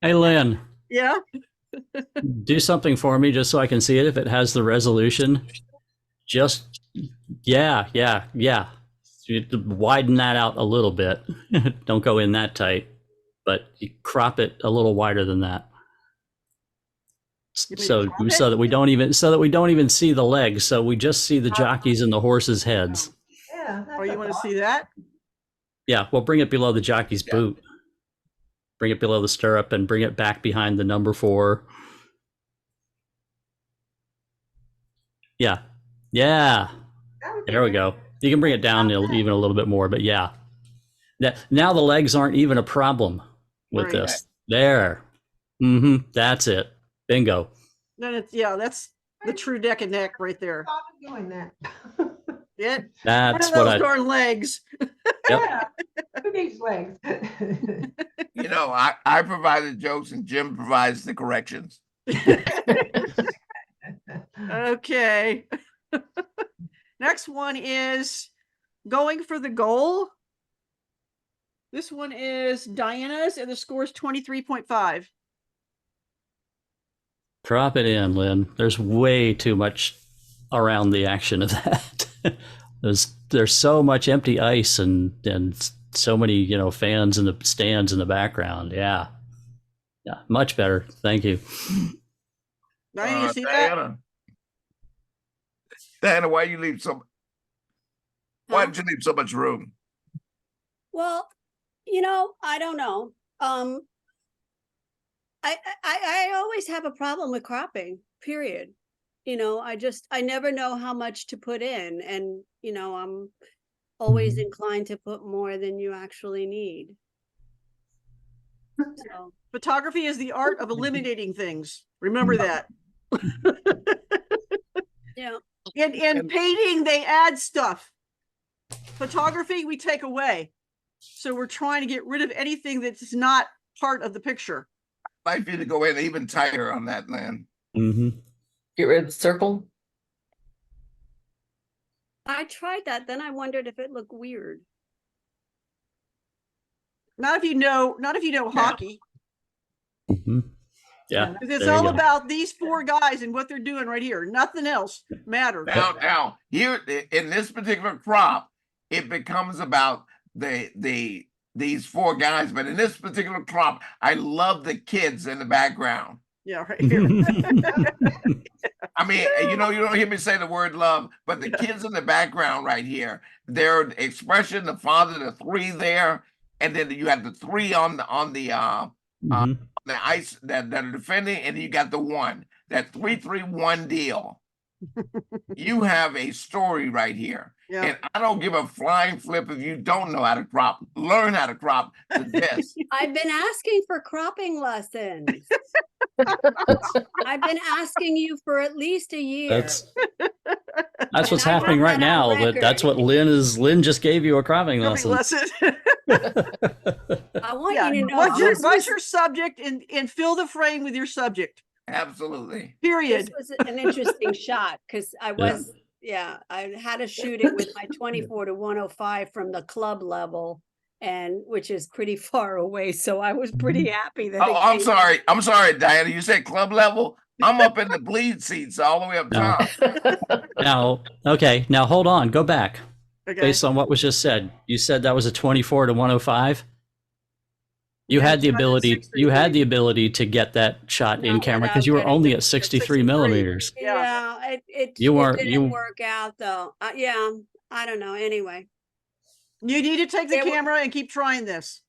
Hey, Lynn, Yeah, do something for me just so I can see it if it has the resolution. Just, yeah. You widen that out a little bit. Don't go in that tight, but you crop it a little wider than that. You mean So crop it? that we don't even see the legs. So we just see the jockeys and the horses' heads. Yeah. oh, you want to see that? Yeah, well, bring it below the jockey's Yeah. boot. Bring it below the stirrup and bring it back behind the number 4. Yeah. There we go. You can bring it down even a little bit more, but yeah. Now the legs aren't even a problem with Right. this. There. That's it. Bingo. Then it's, yeah, that's the true neck and neck right there. Stop doing that. Yeah, That's one of what those I. darn legs. Yeah. Who needs legs? you know, I provide the jokes and Jim provides the corrections. Okay. Next one is going for the goal. This one is Diana's, and the score is 23.5. Crop it in, Lynn. There's way too much around the action of that. there's so much empty ice and so many fans in the stands in the background. Yeah, much better. Thank you. Diana, you see that? Diana, why did you leave so much room? Well, I don't know. I always have a problem with cropping, period. I never know how much to put in, and I'm always inclined to put more than you actually need. So Photography is the art of eliminating things. Remember that. yeah. In painting, they add stuff. Photography, we take away. So we're trying to get rid of anything that's not part of the picture. I'd like you to go in even tighter on that, Lynn. Get rid of the circle. I tried that, then I wondered if it looked weird. Not if you know hockey. Yeah. Because it's there you all go. about these 4 guys and what they're doing right here. Nothing else matters. Now, here in this particular crop, it becomes about these 4 guys, but in this particular crop, I love the kids in the background. Yeah, right here. I mean, you don't hear me say the word love, but the kids in the background right here, their expression, the father, the 3 there, and then you have the 3 on the ice that are defending, and you got the 1. That 3-3-1 deal. You have a story right here. Yeah. And I don't give a flying flip if you don't know how to crop. Learn how to crop to this. I've been asking for cropping lessons. I've been asking you for at least a year. That's what's I happening want right that on now. But record. that's what Lynn just gave you a cropping lesson. I want Yeah. you to know. What's your subject and fill the frame with your subject. Absolutely. Period. This was an interesting shot because I had to shoot it with my 24-105 from the club level, and which is pretty far away. So I was pretty happy that. Oh, I'm sorry. I'm sorry, Diana. You said club level? I'm up in the bleed seats all the way up top. Now hold on. Go back. Okay. Based on what was just said, you said that was a 24-105. You had the ability. You had the ability to get that shot in Not camera without because you were getting only the at 63 63. millimeters. Yeah, it You didn't work out though. I don't know. Anyway, You need to take the They were- camera and keep trying this.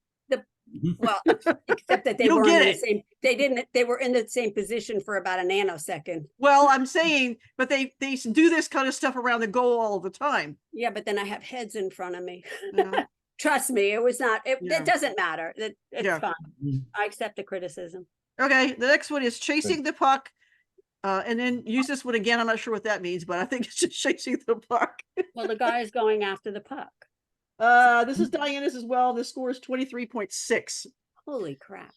well, except that they You'll weren't get in it. the same. They were in the same position for about a nanosecond. Well, I'm saying, but they do this kind of stuff around the goal all the time. Yeah, but then I have heads in front of me. Yeah. Trust me, it was not. It Yeah. doesn't matter. It's Yeah. fine. I accept the criticism. Okay, the next one is chasing the puck And then use this one again. I'm not sure what that means, but I think it's just chasing the puck. Well, the guy is going after the puck. This is Diana's as well. The score is 23.6. Holy crap.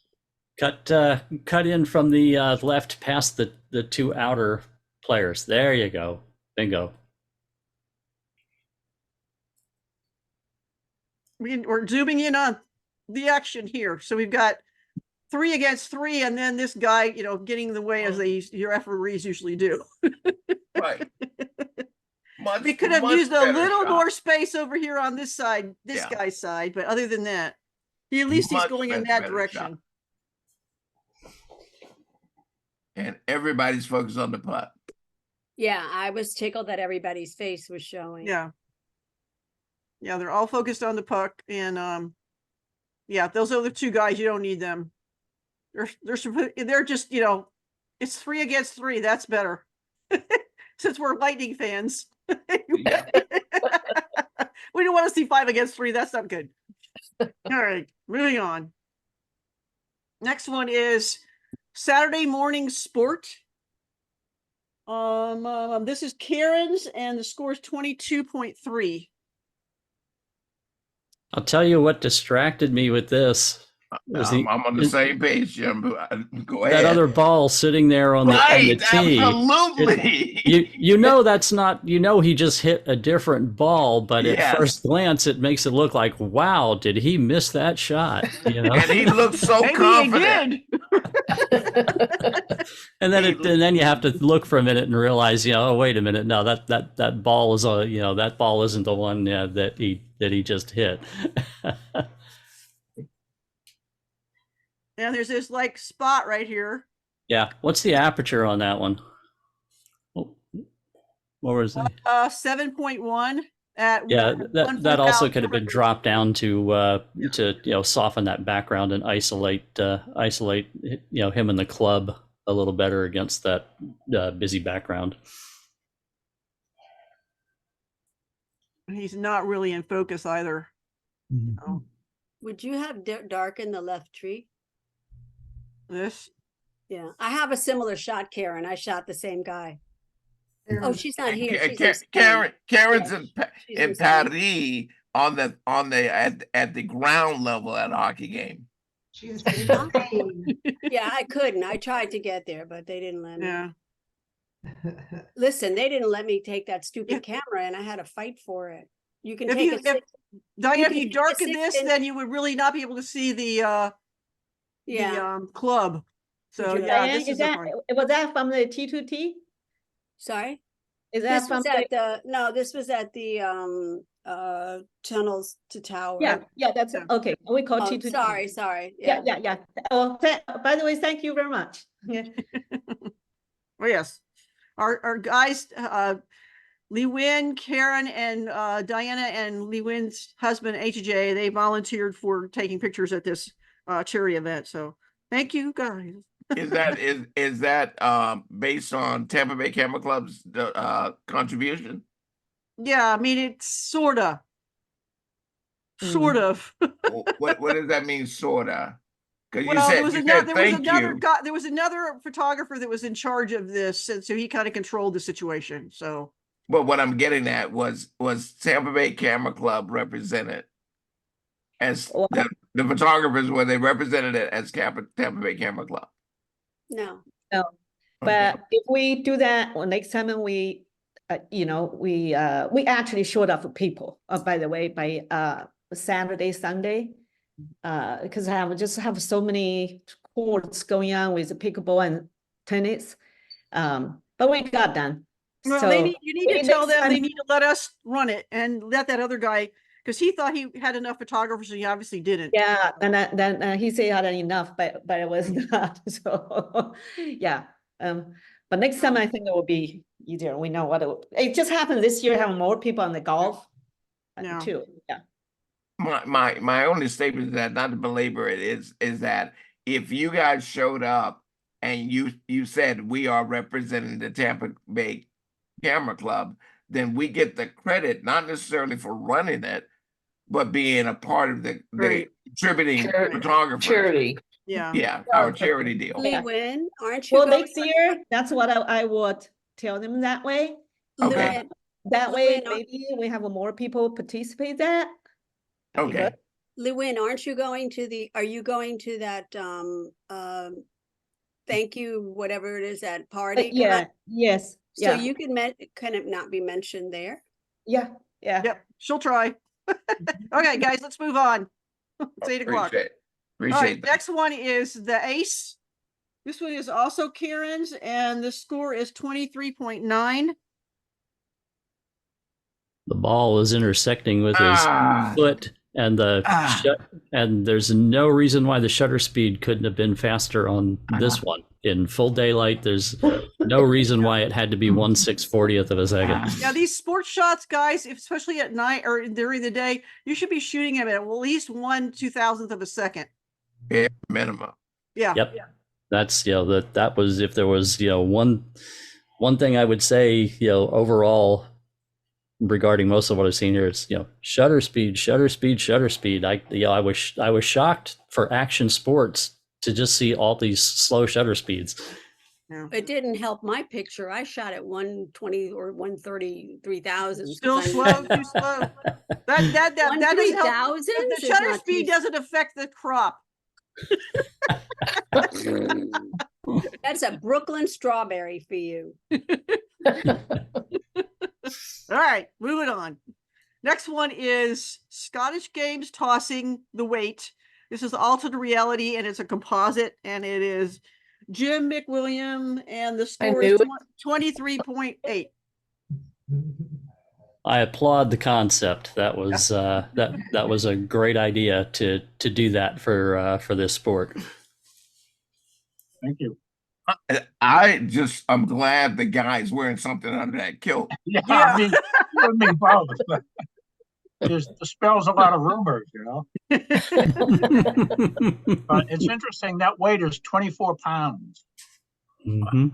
Cut in from the left past the two outer players. There you go. Bingo. We're zooming in on the action here. So we've got 3 against 3, and then this guy, you know, getting in the way as your referees usually do. Right. We could have used a better little shot. more space over here on this side, this Yeah. guy's side, but other than that, at least he's Much going in better that shot. direction. And everybody's focused on the putt. Yeah, I was tickled that everybody's face was showing. Yeah. Yeah, they're all focused on the puck, and yeah, those other 2 guys, you don't need them. They're just, you know, it's 3 against 3. That's better. Since we're Lightning fans. Yeah. We don't want to see 5 against 3. That's not good. All right, moving on. Next one is Saturday morning sport. This is Karen's, and the score is 22.3. I'll tell you what distracted me with this. I'm on the same page, Jim. Go ahead. That other ball sitting there on the tee. Absolutely. You know that's not, you know, he just hit a different ball, but Yes. at first glance it makes it look like, wow, did he miss that shot? You know? And he looked so Maybe confident. he did. And then you have to look for a minute and realize, you know, oh, wait a minute, no, that ball is that ball isn't the one that he just hit. And there's this like spot right here. Yeah, what's the aperture on that one? Oh, what was it? 7.1 at Yeah, 1 that foot also out. could have been dropped down to soften that background and isolate him and the club a little better against that busy background. He's not really in focus either. So, Would you have darken the left tree? this. Yeah, I have a similar shot, Karen. I shot the same guy. Oh, she's not here. She's in Spain. Karen's Yeah, she's in in Spain. Paris at the ground level at a hockey game. She's Yeah, I couldn't. I tried to get there, but they didn't let me. Yeah. Listen, they didn't let me take that stupid camera, and I had to fight for it. You can If take you, a six, Diane, if can you take a darken this, 6-inch then you would really not be able to see the club. So Would you yeah, Diane, this is is that was that from the T2T? Sorry, Is that this from was at the this was at the tunnels to tower. yeah, that's okay. We call Oh, T2T. sorry. Yeah. Oh, by the way, thank you very much. Yeah. Oh yes, our guys, Lee Win, Karen, and Diana, and Lee Win's husband HJ, they volunteered for taking pictures at this charity event. So thank you guys. Is that based on Tampa Bay Camera Club's contribution? Yeah, I mean it's sort of. What does that mean, sorta? Because you Well, said there was thank another you. guy, there was another photographer that was in charge of this, and so he kind of controlled the situation. So But what I'm getting at was Tampa Bay Camera Club represented as the photographers, were they represented it as Tampa Bay Camera Club? No. But if we do that, well, next time we actually showed up for people. By the way, by Saturday, Sunday, because I just have so many courts going on with the pickleball and tennis. But we got done. well, So you need to tell them they need to let us run it and let that other guy, because he thought he had enough photographers and he obviously didn't. yeah, and then he said he had enough, but it was not. So yeah. But next time I think it will be easier. We know it just happened this year, have more people on the golf too. Yeah. My only statement is that, not to belabor it, is that if you guys showed up and you said we are representing the Tampa Bay Camera Club, then we get the credit, not necessarily for running it, but being a part of the contributing photographers. Charity. Yeah. Yeah, our charity deal. Lee Win, aren't you Well, going? next year, that's what I would tell them that way. Okay. Lewin, That way, Lewin, maybe we have more people participate that. That'd be Okay. good. Lewin, aren't you going to are you going to that, thank you, whatever it is, that party? Yeah, yes, So yeah, you can kind of not be mentioned there? yeah, yeah. Yep, she'll try. Okay, guys, let's move on. It's 8 o'clock. Appreciate it. All Appreciate right, that. next one is the ace. This one is also Karen's, and the score is 23.9. The ball is intersecting with his foot, and and there's no reason why the shutter speed couldn't have been faster on this one. In full daylight, there's no reason why it had to be 1/640th of a second. Yeah, these sports shots, guys, especially at night or during the day, you should be shooting them at least 1/2000th of a second. Yeah, minimum. Yeah. Yep. That's, that was, if there was, one thing I would say, overall regarding most of what I've seen here is, shutter speed. I was shocked for action sports to just see all these slow shutter speeds. Yeah. It didn't help my picture. I shot at 120 or 133,000. Still slow, too slow. That doesn't help. 1,000? The shutter speed doesn't affect the crop. That's a Brooklyn strawberry for you. All right, moving on. Next one is Scottish Games tossing the weight. This is altered reality, and it's a composite, and it is Jim McWilliam, and the score is 23.8. I applaud the concept. That was that was a great idea to do that for this sport. Thank you. I'm glad the guy's wearing something under that kilt. Yeah, I mean, you and me both. Just dispels a lot of rumors, But it's interesting, that weight is 24 pounds. Mm-hmm.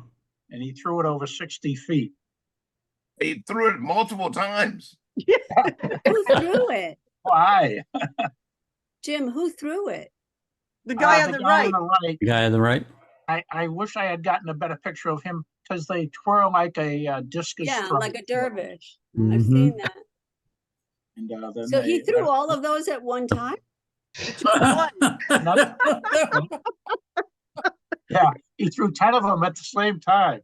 And he threw it over 60 feet. He threw it multiple times. Who threw it? Why? Jim, who threw it? The guy on the right. The guy on the right. I wish I had gotten a better picture of him, because they twirl like a discus. Yeah, drum. like a dervish. Mm-hmm. I've seen that. And, then So he threw all of those at one time? Yeah, he threw 10 of them at the same time.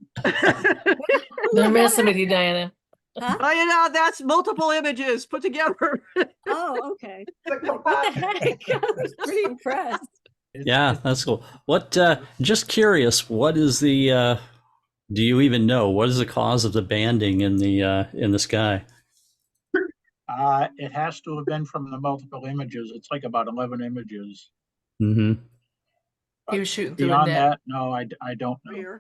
They're messing with you, Diana. Huh? Oh, that's multiple images put together. Oh, okay. What the heck? I was pretty impressed. Yeah, that's cool. What? Just curious. What is the? Do you even know what is the cause of the banding in the sky? It has to have been from the multiple images. It's like about 11 images. Mm-hmm. He was shooting through a Beyond net. that, no, I don't know.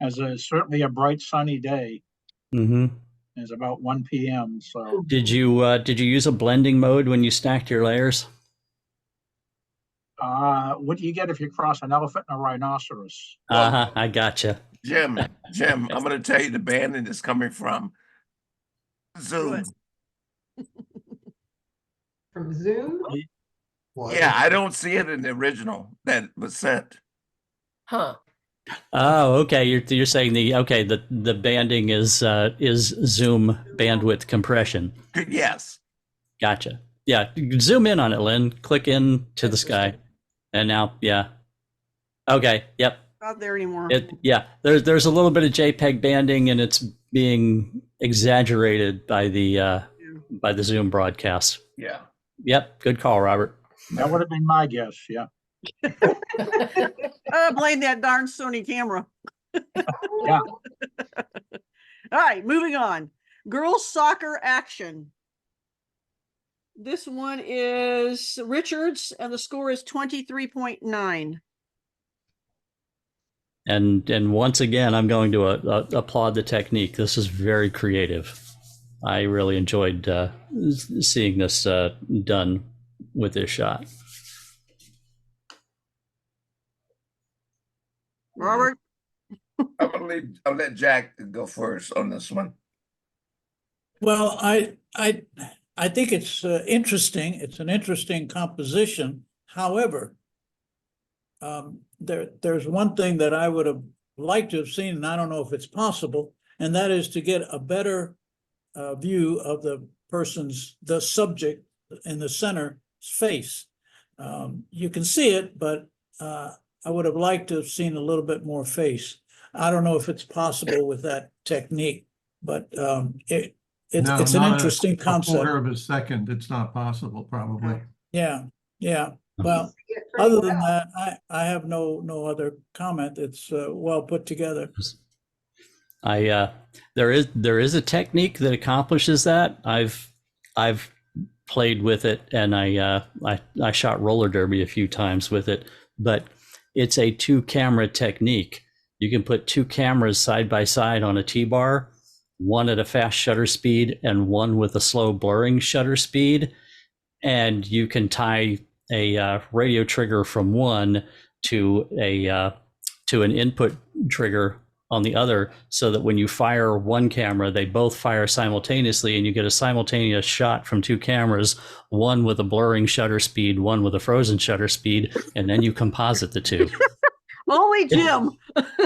As certainly a bright sunny day. Mm-hmm. It's about 1 p.m. So Did you use a blending mode when you stacked your layers? what do you get if you cross an elephant and a rhinoceros? I gotcha. Jim, I'm going to tell you the banding is coming from Zoom. From Zoom? Yeah, I don't see it in the original that was sent. Huh. Oh, okay. You're saying the banding is Zoom bandwidth compression. Yes. Gotcha. Yeah, zoom in on it, Lynn. Click in to the sky, and now, yeah. Okay. Yep. Not there anymore. There's a little bit of JPEG banding, and it's being exaggerated by the Zoom broadcast. Yeah. Yep. Good call, Robert. That would have been my guess. Yeah. I blame that darn Sony camera. Yeah. All right, moving on. Girls soccer action. This one is Richards, and the score is 23.9. And once again, I'm going to applaud the technique. This is very creative. I really enjoyed seeing this done with this shot. Robert? I'll let Jack go first on this one. Well, I think it's interesting. It's an interesting composition. However, there's one thing that I would have liked to have seen, and I don't know if it's possible, and that is to get a better view of the subject in the center face. You can see it, but I would have liked to have seen a little bit more face. I don't know if it's possible with that technique, but it's an interesting A concept. quarter of a second, it's not possible, probably. Yeah, yeah. Mhm. Well, See it pretty other than well. that, I have no other comment. It's well put together. There is a technique that accomplishes that. I've played with it, and I shot roller derby a few times with it, but it's a 2-camera technique. You can put 2 cameras side by side on a T-bar, one at a fast shutter speed and one with a slow blurring shutter speed, and you can tie a radio trigger from one to an input trigger on the other, so that when you fire one camera, they both fire simultaneously, and you get a simultaneous shot from 2 cameras, one with a blurring shutter speed, one with a frozen shutter speed, and then you composite the 2. Holy Jim.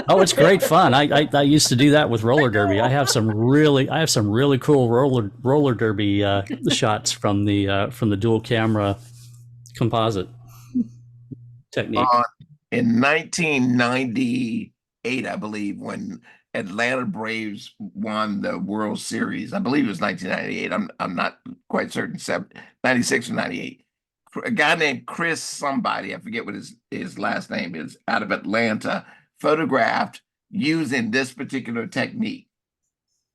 Oh, it's great fun. I used to do that with roller derby. I have some really cool roller derby shots from the dual camera composite technique. In 1998, I believe, when Atlanta Braves won the World Series, I believe it was 1998. I'm not quite certain, 96 or 98. A guy named Chris somebody, I forget what his last name is, out of Atlanta, photographed using this particular technique,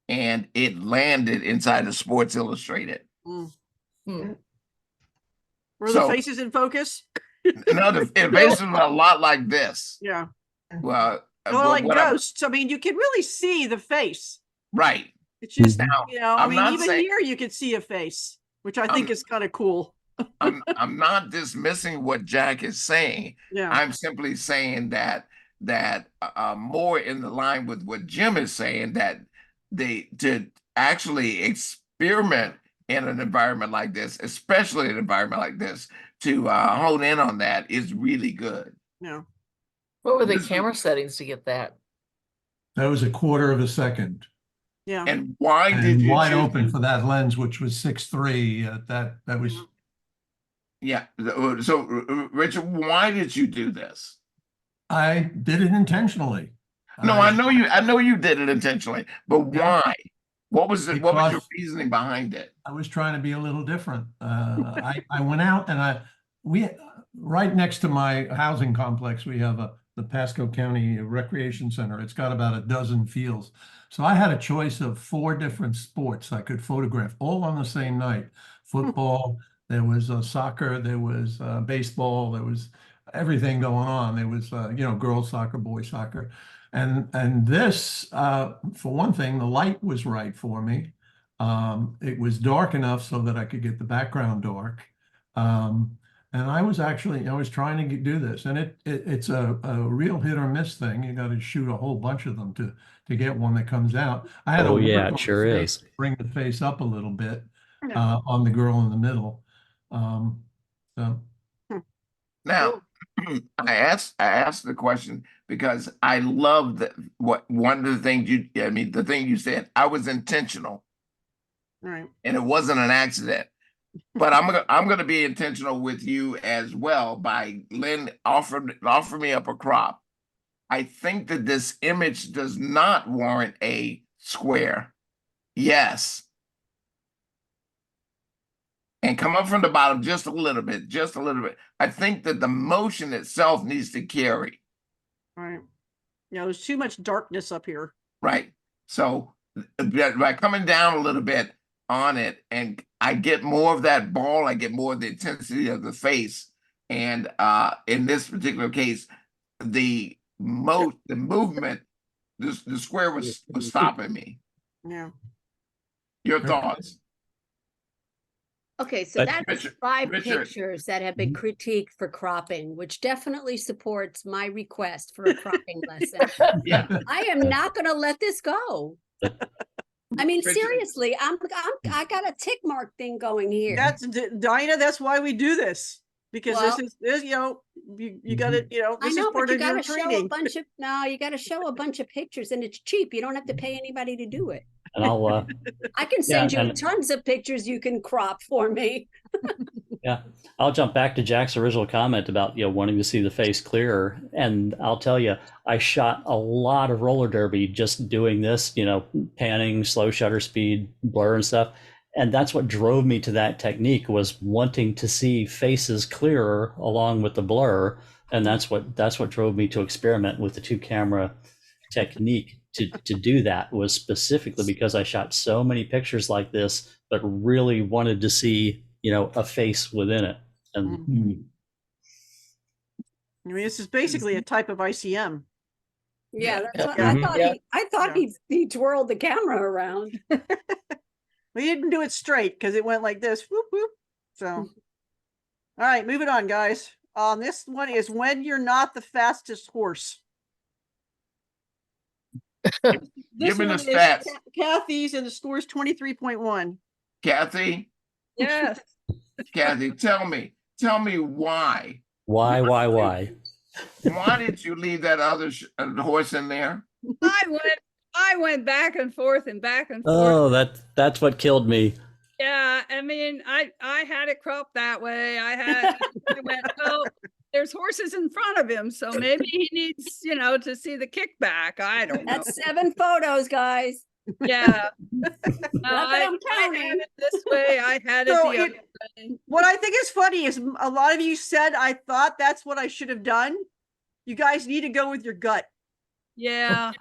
and it landed inside of Sports Illustrated. Mm. Hmm. Were the faces in focus? No, the faces were a lot like this. Yeah. Well, Well, like ghosts. I mean, you can really see the face. Right. It's just, Now, I I'm mean, not even saying- here you can see a face, which I think is kind of cool. I'm not dismissing what Jack is saying. Yeah. I'm simply saying that more in the line with what Jim is saying, that to actually experiment in an environment like this, especially an environment like this, to hone in on that is really good. Yeah. What were the camera settings to get that? That was a quarter of a second. Yeah. And why And did you wide choose open to- for that lens, which was 6.3. That was Yeah. So, Richard, why did you do this? I did it intentionally. No, I know you did it intentionally, but why? What was it? What was your Because- reasoning behind it? I was trying to be a little different. I went out and we right next to my housing complex, we have the Pasco County Recreation Center. It's got about a dozen fields. So I had a choice of 4 different sports I could photograph all on the same night. Football, there was soccer, there was baseball, there was everything going on. There was girls soccer, boys soccer. And this, for one thing, the light was right for me. It was dark enough so that I could get the background dark. And I was trying to do this, and it's a real hit or miss thing. You got to shoot a whole bunch of them to get one that comes out. I had Oh, to yeah, work it on sure the face is. to bring the face up a little bit Yeah. on the girl in the middle. So Now, I asked the question because I love that one of the things the thing you said, I was intentional Right. and it wasn't an accident. But I'm gonna be intentional with you as well by Lynn offer me up a crop. I think that this image does not warrant a square. Yes. And come up from the bottom just a little bit, I think that the motion itself needs to carry. Right. Yeah, there's too much darkness up here. Right. So by coming down a little bit on it, and I get more of that ball, I get more of the intensity of the face. And in this particular case, the movement, the square was stopping me. Yeah. Your thoughts? Okay, so But- that's 5 Richard. pictures that have been critiqued for cropping, which definitely supports my request for a cropping lesson. Yeah. I am not gonna let this go. I mean, Richard. seriously, I got a tick mark thing going here. That's Dinah, that's why we do this. Because Well- this, you gotta, I this is know, but part you of your gotta show a training. bunch of, no, you gotta show a bunch of pictures and it's cheap. You don't have to pay anybody to do it. And I'll I can send you and- tons of pictures you can crop for me. yeah, I'll jump back to Jack's original comment about wanting to see the face clearer, and I'll tell you, I shot a lot of roller derby just doing this, panning, slow shutter speed, blur and stuff, and that's what drove me to that technique, was wanting to see faces clearer along with the blur, and that's what drove me to experiment with the 2-camera technique to do that, was specifically because I shot so many pictures like this, but really wanted to see a face within it. And I mean, this is basically a type of ICM. Yeah, that's what Yeah. I thought Yeah. he twirled the camera around. We didn't do it straight because it went like this. Whoop, whoop. So, all right, moving on, guys. This one is when you're not the fastest horse. This Give me the one is stats. Kathy's, and the score is 23.1. Kathy, Yes. Kathy, tell me why? why? Why did you leave that other horse in there? I went back and forth and back and forth. Oh, that's what killed me. Yeah, I mean, I had it cropped that way. I went, oh, there's horses in front of him, so maybe he needs, to see the kickback. I don't know. That's 7 photos, guys. Yeah. that I'm I had counting. it this way. I had it So the other way. What I think is funny is a lot of you said, I thought that's what I should have done. You guys need to go with your gut. Yeah.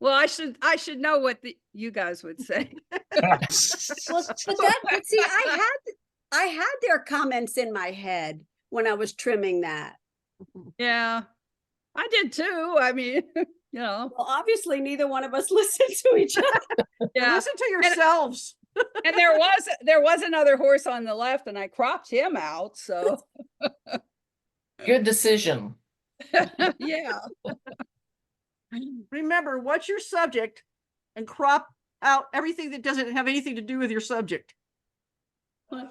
Well, I should know what you guys would say. Well, but see, I had their comments in my head when I was trimming that. Yeah. I did too. I mean, Well, obviously neither one of us listened to each other. yeah. Listen to yourselves. And there was another horse on the left, and I cropped him out. So Good decision. yeah. Remember, what's your subject, and crop out everything that doesn't have anything to do with your subject. All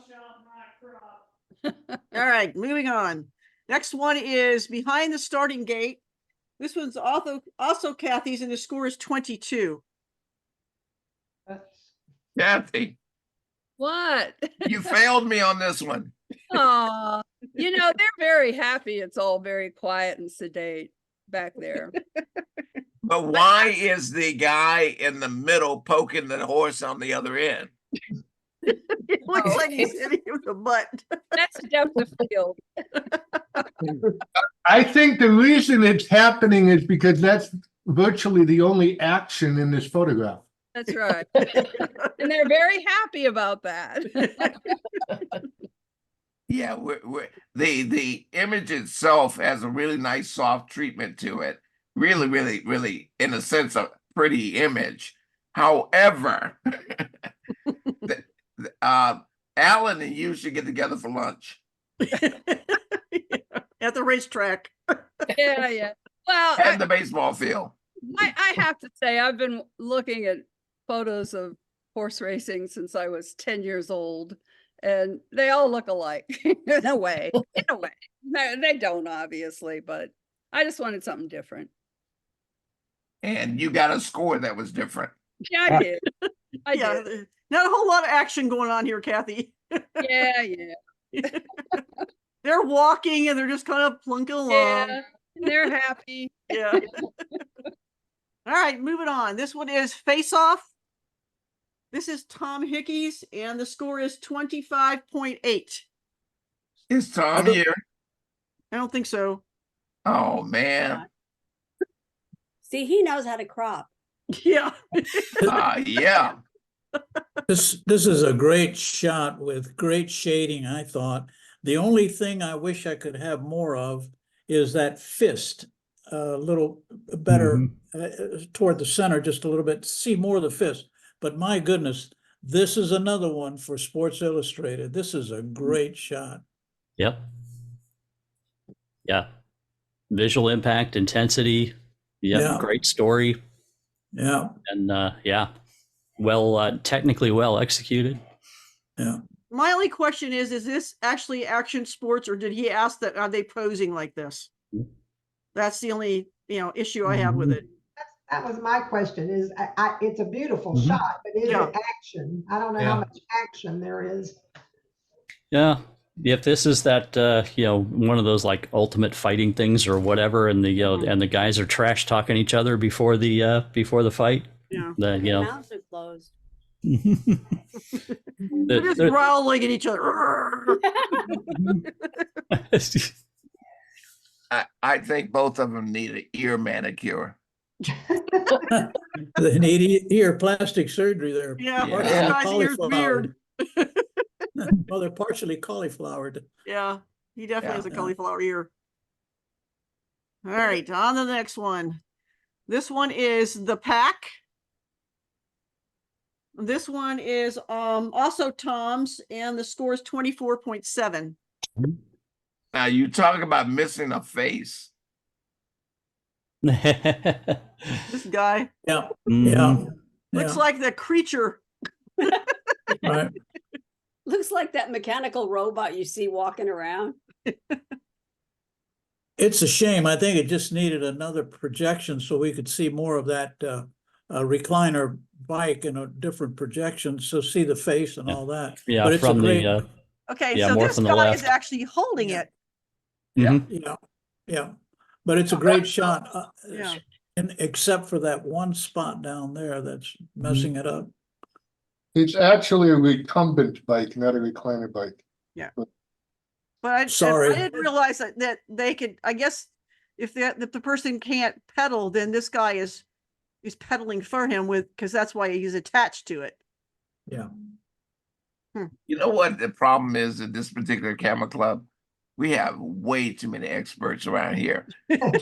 right, moving on. Next one is behind the starting gate. This one's also Kathy's, and the score is 22. Kathy, What? you failed me on this one. Aw, they're very happy. It's all very quiet and sedate back there. But why is the guy in the middle poking the horse on the other end? It looks Oh, like he's hitting him with a butt. That's depth of field. I think the reason it's happening is because that's virtually the only action in this photograph. That's right. And they're very happy about that. Yeah, the image itself has a really nice soft treatment to it. Really, really, really, in a sense, a pretty image. However, Alan and you should get together for lunch. At the racetrack. Yeah. Well, And the baseball field. I have to say, I've been looking at photos of horse racing since I was 10 years old, and they all look alike in a way. They don't, obviously, but I just wanted something different. And you got a score that was different. Yeah, I did. I Yeah, did. not a whole lot of action going on here, Kathy. Yeah. They're walking and they're just kind of plunking along. Yeah. They're happy. Yeah. All right, moving on. This one is Face Off. This is Tom Hickey's, and the score is 25.8. Is Tom here? I don't think so. Oh, man. See, he knows how to crop. Yeah. Yeah. This is a great shot with great shading, I thought. The only thing I wish I could have more of is that fist a little better toward the center, just a little bit, see more of the fist. But my goodness, this is another one for Sports Illustrated. This is a great shot. Yep. Yeah. Visual impact, intensity. Yep. Yeah. Great story. Yeah. And technically well executed. Yeah. my only question is this actually action sports, or did he ask that, are they posing like this? That's the only, issue I have with it. That was my question is, it's a beautiful Mhm. shot, but is Yeah. it action? I don't know how much action there is. Yeah. If this is that, one of those like ultimate fighting things or whatever, and the guys are trash talking each other before the fight. Yeah. The, Their mouths are closed. They're just growling at each other. I think both of them need an ear manicure. They need ear plastic surgery there. Yeah, Yeah. this guy's ear's weird. Well, they're partially cauliflowered. Yeah, he definitely has a Yeah. cauliflower ear. All right, on to the next one. This one is the pack. This one is also Tom's, and the score is 24.7. Now you talk about missing a face. This guy Yeah. Mhm. looks like the creature. Right. Looks like that mechanical robot you see walking around. It's a shame. I think it just needed another projection so we could see more of that recliner bike in a different projection, so see the face and all that. Yeah, But it's from a great, the Okay, Yeah, so more this from the guy is left. actually holding it. Mhm. yeah. But it's a great shot, Yeah. and except for that one spot down there that's messing it up. It's actually a recumbent bike, not a recliner bike. Yeah. But I Sorry. didn't realize that they could, I guess, if the person can't pedal, then this guy is pedaling for him because that's why he's attached to it. Yeah. You know what the problem is at this particular camera club? We have way too many experts around here.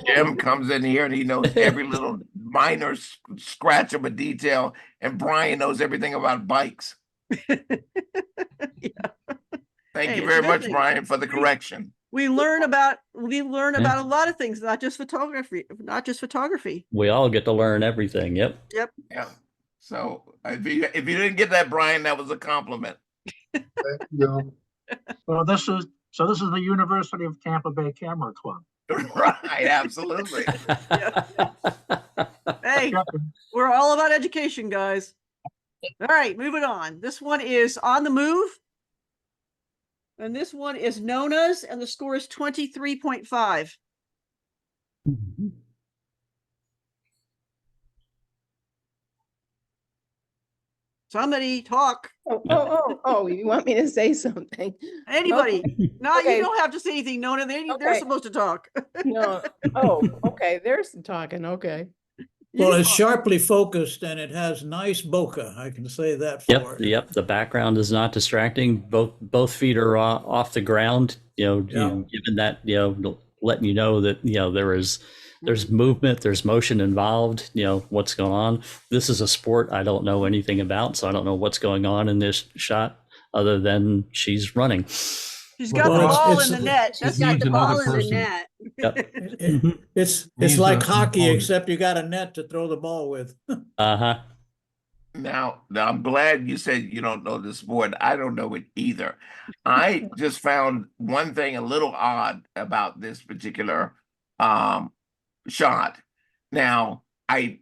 Jim comes in here and he knows every little minor scratch of a detail, and Brian knows everything about bikes. Thank Hey, you it's very a good much, thing. Brian, for the correction. We learn about a lot of things, not just photography. We all get to learn everything. Yep. Yep. Yeah. So if you didn't get that, Brian, that was a compliment. No. So this is the University of Tampa Bay Camera Club. Right, absolutely. Hey, we're all about education, guys. All right, moving on. This one is On the Move. And this one is Nona's, and the score is 23.5. Somebody talk. Oh, you want me to say something? Anybody. Okay. No, Okay. you don't have to say anything, Nona. They're Okay. supposed to talk. No. Oh, okay. There's talking. Okay. Well, it's sharply focused and it has nice bokeh. I can say that for it. Yep. The background is not distracting. Both feet are off the ground. Given that, letting you know that there's movement, there's motion involved. What's going on. This is a sport I don't know anything about, so I don't know what's going on in this shot other than she's running. She's got the ball in the net. She's got the ball in the net. Yep. It's Needs like a hockey, opponent. except you got a net to throw the ball with. Uh-huh. Now I'm glad you said you don't know the sport. I don't know it either. I just found one thing a little odd about this particular shot. Now, I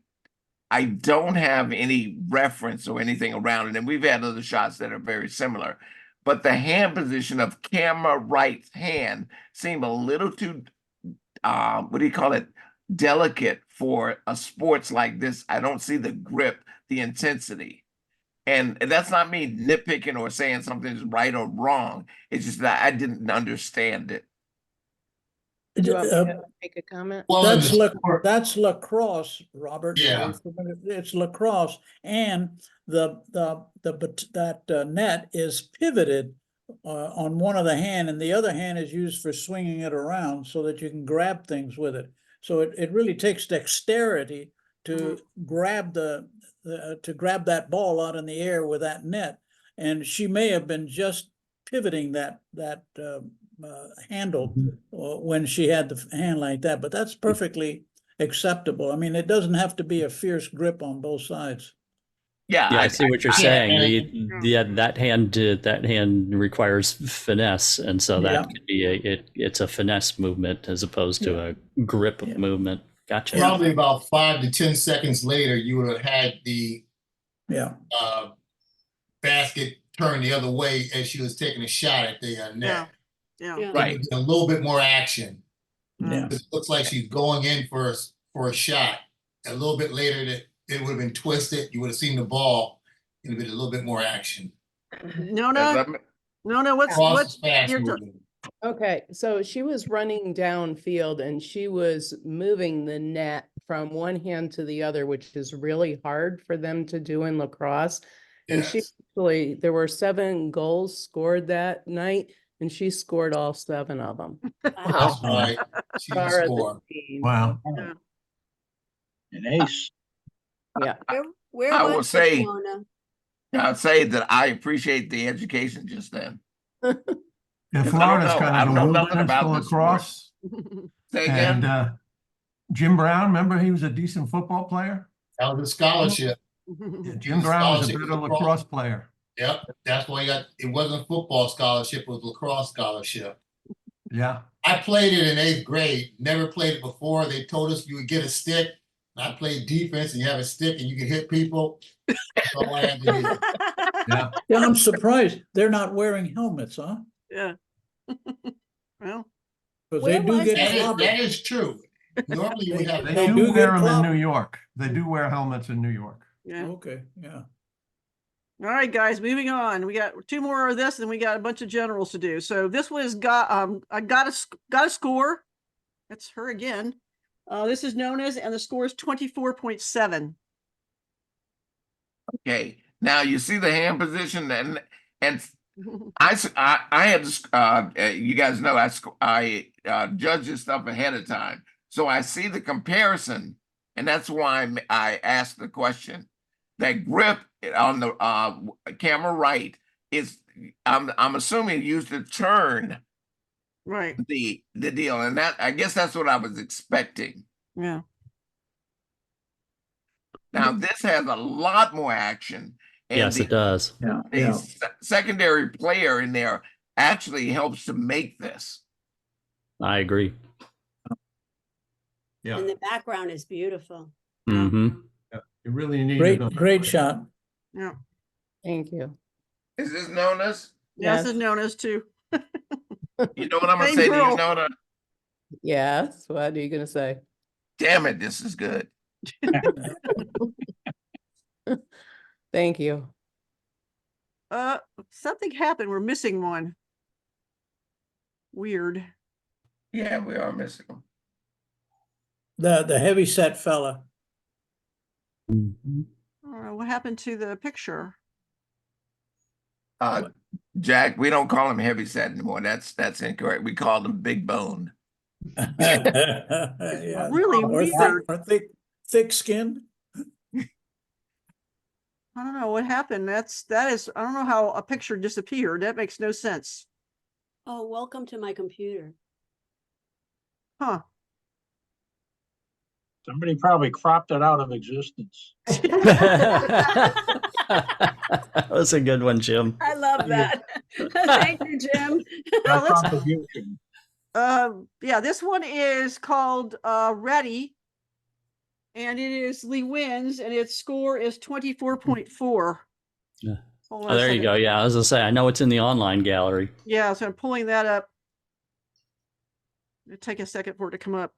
don't have any reference or anything around it, and we've had other shots that are very similar. But the hand position of camera right hand seemed a little too delicate for a sports like this. I don't see the grip, the intensity. And that's not me nitpicking or saying something's right or wrong. It's just that I didn't understand it. Do you want me to make a comment? That's lacrosse, Robert. Yeah. It's lacrosse, and that net is pivoted on one of the hand, and the other hand is used for swinging it around so that you can grab things with it. So it really takes dexterity to grab grab that ball out in the air with that net, and she may have been just pivoting that handle when she had the hand like that, but that's perfectly acceptable. I mean, it doesn't have to be a fierce grip on both sides. Yeah, Yeah, I see what you're I- saying. That hand requires finesse, and so that Yeah. could be it's a finesse movement as opposed to a grip Yeah. movement. Gotcha. Probably about 5 to 10 seconds later, you would have had the Yeah. basket turned the other way as she was taking a shot at the net. Yeah. Yeah. Right. A little bit more action. Yeah. It looks like she's going in for a shot. A little bit later, that it would have been twisted. You would have seen the ball. It would have been a little bit more action. No, Let me- what's Cross is fast you're moving. Okay, so she was running downfield and she was moving the net from one hand to the other, which is really hard for them to do in lacrosse. And she Yes. actually, there were 7 goals scored that night, and she scored all 7 of them. That's right. She's a Star of the scorer. team. Wow. Yeah. An ace. Yeah. Where I was will this, say- Mona? I'd say that I appreciate the education just then. Yeah, I don't Florida's know. kind I of don't the know nothing wilderness about for this lacrosse. Say again? And Jim Brown, remember he was a decent football player? That was a scholarship. Yeah, Jim Brown was a Scholarship better was lacrosse player. Yep. That's why it wasn't a football scholarship, it was a lacrosse scholarship. Yeah. I played it in 8th grade, never played it before. They told us you would get a stick. I played defense and you have a stick and you can hit people. That's all I had to do. Yeah. Yeah, I'm surprised they're not wearing helmets, huh? Yeah. Well, Because Where they do was get it? clobbered. That is true. Normally you would have. They They do do wear get them in clobbered. New York. They do wear helmets in New York. yeah. Okay, yeah. All right, guys, moving on. We got 2 more of this, and we got a bunch of generals to do. So this one has got I got a score. That's her again. This is known as, and the score is 24.7. Okay. Now you see the hand position and I had you guys know I judge this stuff ahead of time, so I see the comparison, and that's why I asked the question. That grip on the camera right is I'm assuming used to turn Right. the deal, and that I guess that's what I was expecting. Yeah. Now this has a lot more action. And Yes, it does. Yeah. a Yeah. secondary player in there actually helps to make this. I agree. Yeah. And the background is beautiful. Mm-hmm. You really need Great shot. Yeah. Thank you. Is this known as? Yes, it's known as too. You know what I'm gonna Same say to girl. you, Nona? Yes, what are you gonna say? Damn it, this is good. Thank you. Something happened. We're missing one. Weird. Yeah, we are missing them. The heavy set fella. Mm-hmm. I don't know what happened to the picture. Jack, we don't call him heavy set anymore. That's incorrect. We call him big bone. Yeah. Really Or weird. thick skinned. I don't know what happened. That is, I don't know how a picture disappeared. That makes no sense. Oh, welcome to my computer. Huh. Somebody probably cropped it out of existence. That was a good one, Jim. I love that. Thank you, Jim. Well, let's- Contribution. yeah, this one is called Ready. And it is Lee Wins, and its score is 24.4. Yeah. Hold on Oh, a there you second. go. Yeah, as I say, I know it's in the online gallery. Yeah, so I'm pulling that up. It'll take a second for it to come up.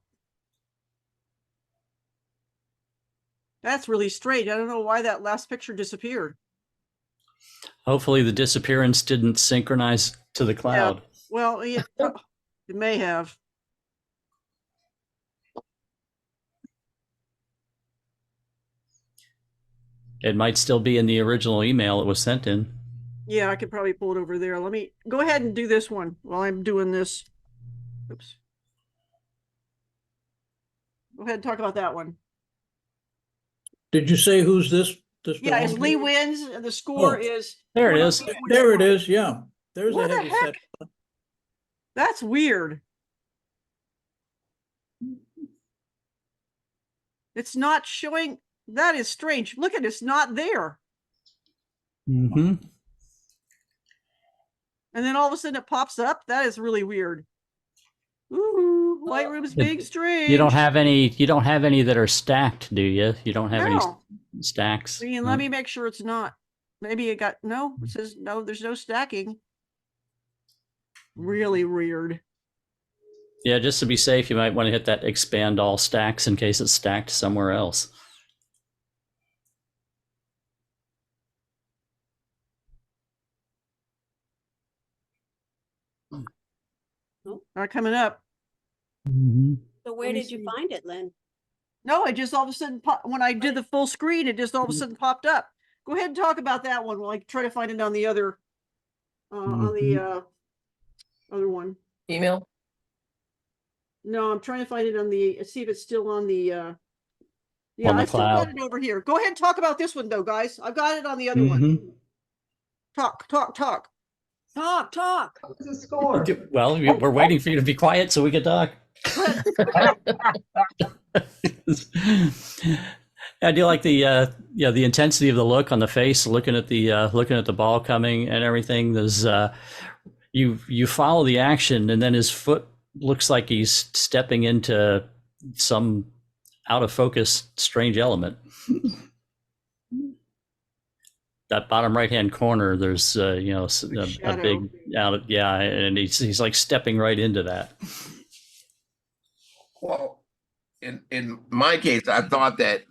That's really strange. I don't know why that last picture disappeared. Hopefully the disappearance didn't synchronize to the cloud. Well, yeah, it may have. It might still be in the original email it was sent in. Yeah, I could probably pull it over there. Let me go ahead and do this one while I'm doing this. Oops. Go ahead and talk about that one. Did you say who's this? Yeah, it's Lee Wins, and the score Oh, is. There it is. There it is. Yeah. There's What a the heavy heck? set. That's weird. It's not showing. That is strange. Look at it, it's not there. Mm-hmm. And then all of a sudden it pops up. That is really weird. Ooh, Lightroom's being strange. You don't have any. You don't have any that are stacked, do you? You don't have any No. stacks. Let me make sure it's not. Maybe it got no. It says no. There's no stacking. Really weird. Yeah, just to be safe, you might want to hit that expand all stacks in case it's stacked somewhere else. Not coming up. So where me did you see. find it, Lynn? No, it just all of a sudden when I did the full screen, it just all of a sudden popped up. Go ahead and talk about that one while I try to find it on the other, on the other one. Email? No, I'm trying to find it on the, see if it's still on the, yeah, On the I still got cloud. it over here. Go ahead and talk about this one though, guys. I've got it on the other one. Talk. Talk. What's the score? Well, we're waiting for you to be quiet so we can talk. I do like the the intensity of the look on the face, looking at the ball coming and everything. There's you follow the action, and then his foot looks like he's stepping into some out of focus strange element. That bottom right hand corner, there's a big and he's like stepping right into that. Well, in my case, I thought that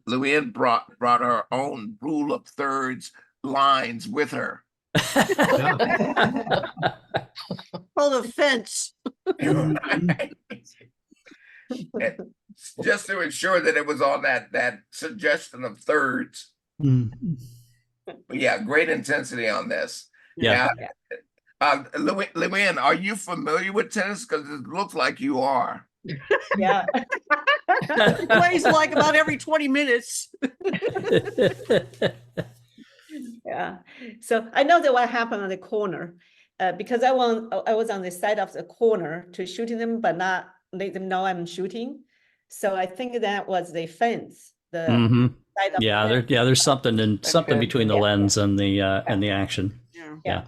Luann brought her own rule of thirds lines with her. Called a fence. Just to ensure that it was on that suggestion of thirds. But yeah, great intensity on this. Yeah. Luann, are you familiar with tennis? Because it looks like you are. Yeah. It plays like about every 20 minutes. Yeah. So I know that what happened on the corner, because I was on the side of the corner to shooting them, but not let them know I'm shooting. So I think that was the fence. The side of the fence. There's something between the lens and the action. Yeah.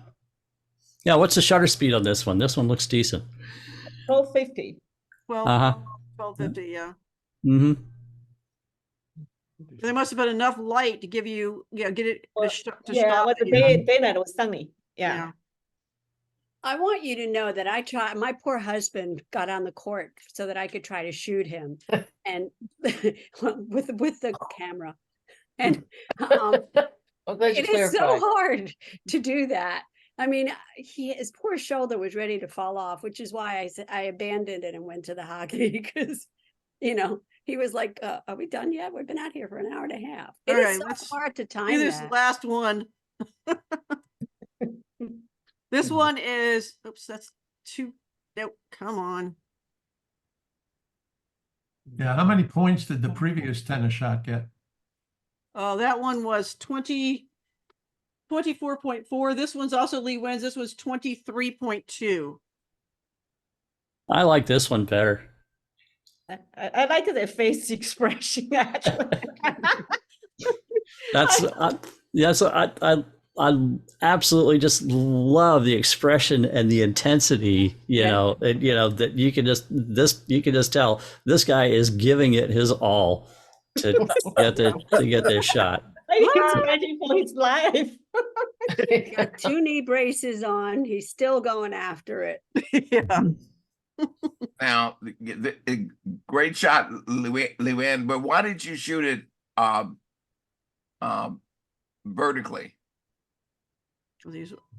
What's the shutter speed on this one? This one looks decent. 1250. Well, 1250, yeah. There must have been enough light to give you, get it to stop. Well, the daylight was sunny. Yeah. I want you to know that my poor husband got on the court so that I could try to shoot him and with the camera. And it is so hard to do that. I mean, his poor shoulder was ready to fall off, which is why I abandoned it and went to the hockey because, he was like, are we done yet? We've been out here for an hour and a half. It is so hard to time do this that. last one. This one is, oops, that's two. No, come on. Yeah, how many points did the previous tennis shot get? Oh, that one was 24.4. This one's also Lee Wins. This was 23.2. I like this one better. I like the face expression actually. I absolutely just love the expression and the intensity, that you can just tell this guy is giving it his all to get this shot. He's ready for his life. He's got 2 knee braces on. He's still going after it. Yeah. Now, the great shot, Luann, but why did you shoot it vertically?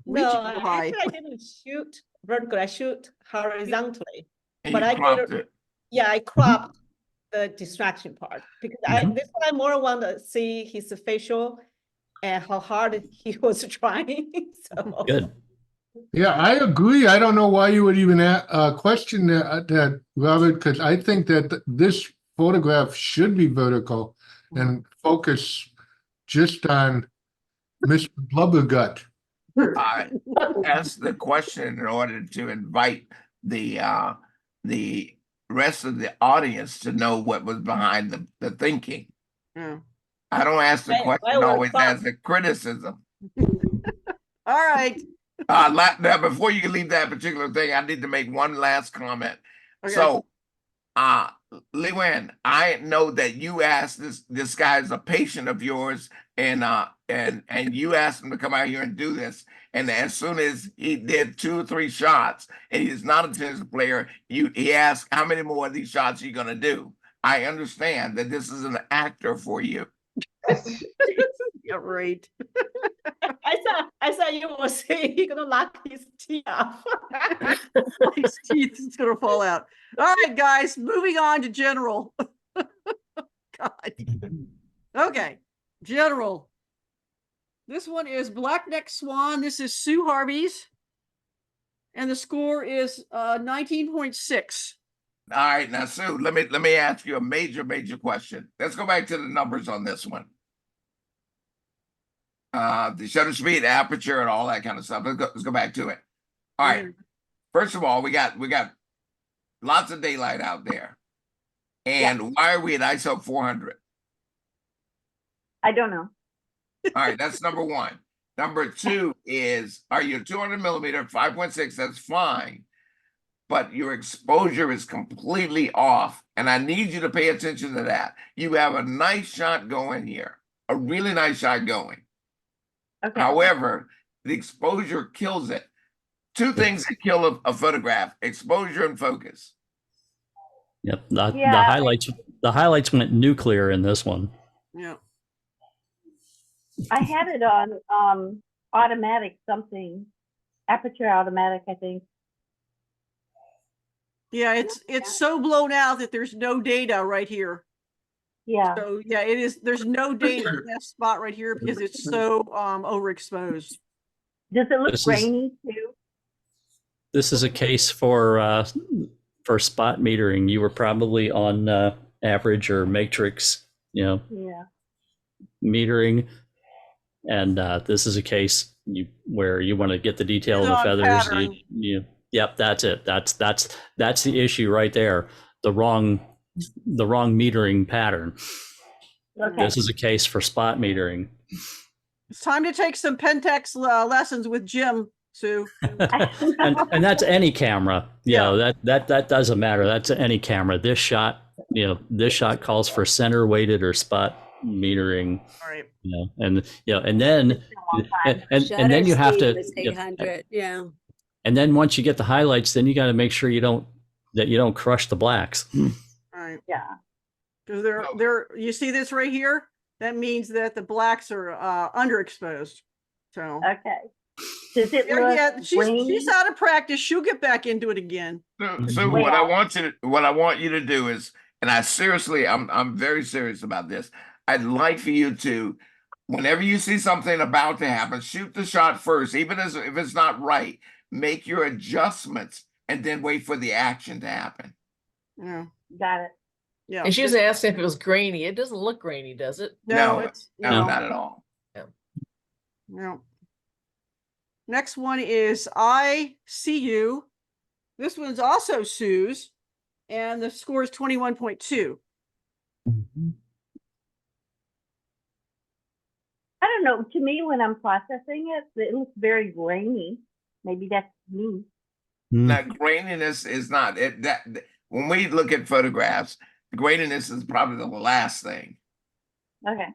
No, I didn't shoot vertically. I shoot horizontally. And you cropped it. Yeah, I cropped the distraction part because this one I more want to see his facial and how hard he was trying. So good. Yeah, I agree. I don't know why you would even question that, Robert, because I think that this photograph should be vertical and focus just on Mr. Blubbergut. I asked the question in order to invite the rest of the audience to know what was behind the thinking. Yeah. I don't ask the question always as a criticism. All right. Now, before you leave that particular thing, I need to make one last comment. Okay. So, Lee Wen, I know that you asked this guy is a patient of yours, and you asked him to come out here and do this. And as soon as he did 2 or 3 shots, and he's not a tennis player, he asked, how many more of these shots are you gonna do? I understand that this is an actor for you. Yeah, right. I thought you were saying he's gonna knock his teeth off. His teeth is gonna fall out. All right, guys, moving on to general. God. Okay, general. This one is Blackneck Swan. This is Sue Harvey's. And the score is 19.6. All right, now Sue, let me ask you a major question. Let's go back to the numbers on this one. The shutter speed, aperture, and all that kind of stuff. Let's go back to it. All right. First of all, we got lots of daylight out there. And why are we at ISO 400? I don't know. All right, that's number 1. Number 2 is, are you 200 millimeter, 5.6? That's fine. But your exposure is completely off. And I need you to pay attention to that. You have a nice shot going here, a really nice shot going. Okay. However, the exposure kills it. 2 things that kill a photograph: exposure and focus. Yep. The highlights went nuclear in this one. Yeah. I had it on automatic something, aperture automatic, I think. Yeah, it's so blown out that there's no data right here. Yeah. So yeah, it is. There's no data in that spot right here because it's so overexposed. Does it look This is- grainy too? This is a case for spot metering. You were probably on average or matrix, Yeah. metering, and this is a case where you want to get the detail of the It's on feathers. pattern. Yep, that's it. That's the issue right there. The wrong metering pattern. Okay. This is a case for spot metering. It's time to take some Pentax lessons with Jim, Sue. and that's any camera. That doesn't matter. That's any camera. This shot calls for center weighted or spot metering. All right. And then then you have to 800. Yeah. and then once you get the highlights, then you got to make sure you don't crush the blacks. All right. Yeah. Because you see this right here? That means that the blacks are underexposed. So Okay. Does it look she's out of practice. She'll get back into it again. So what I want you to do is, and I'm very serious about this. I'd like for you to, whenever you see something about to happen, shoot the shot first, even if it's not right. Make your adjustments and then wait for the action to happen. Yeah. Got it. Yeah. And she was asking if it was grainy. It doesn't look grainy, does it? No, it's not at all. No. Next one is I See You. This one's also Sue's, and the score is 21.2. I don't know. To me, when I'm processing it looks very grainy. Maybe that's me. That graininess is not it. When we look at photographs, graininess is probably the last thing. Okay.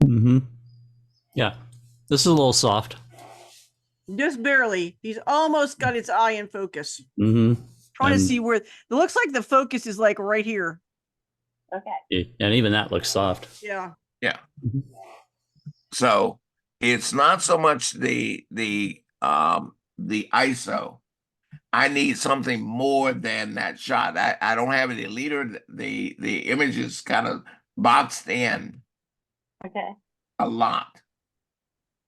Mm-hmm. Yeah, this is a little soft. Just barely. He's almost got its eye in focus. Mm-hmm. Trying to see where it looks like the focus is like right here. Okay. And even that looks soft. Yeah. Yeah. So it's not so much the ISO. I need something more than that shot. I don't have any leader. The image is kind of boxed in. Okay. A lot.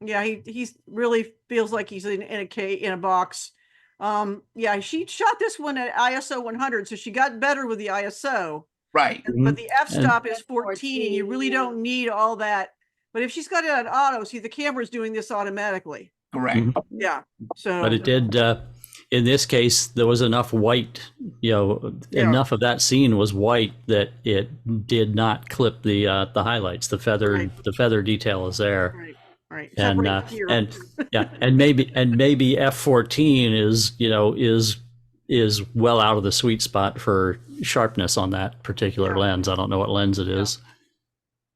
Yeah, he's really feels like he's in a box. Yeah, she shot this one at ISO 100, so she got better with the ISO. Right. But the f-stop is 14, and you really don't need all that. But if she's got it on auto, see, the camera's doing this automatically. Correct. Yeah. So. But it did. In this case, there was enough white. Enough of that scene was white that it did not clip the highlights. The feather detail is there. Right. All right. And separate here. and maybe F14 is, you know, is well out of the sweet spot for sharpness on that particular lens. I don't know what lens it is.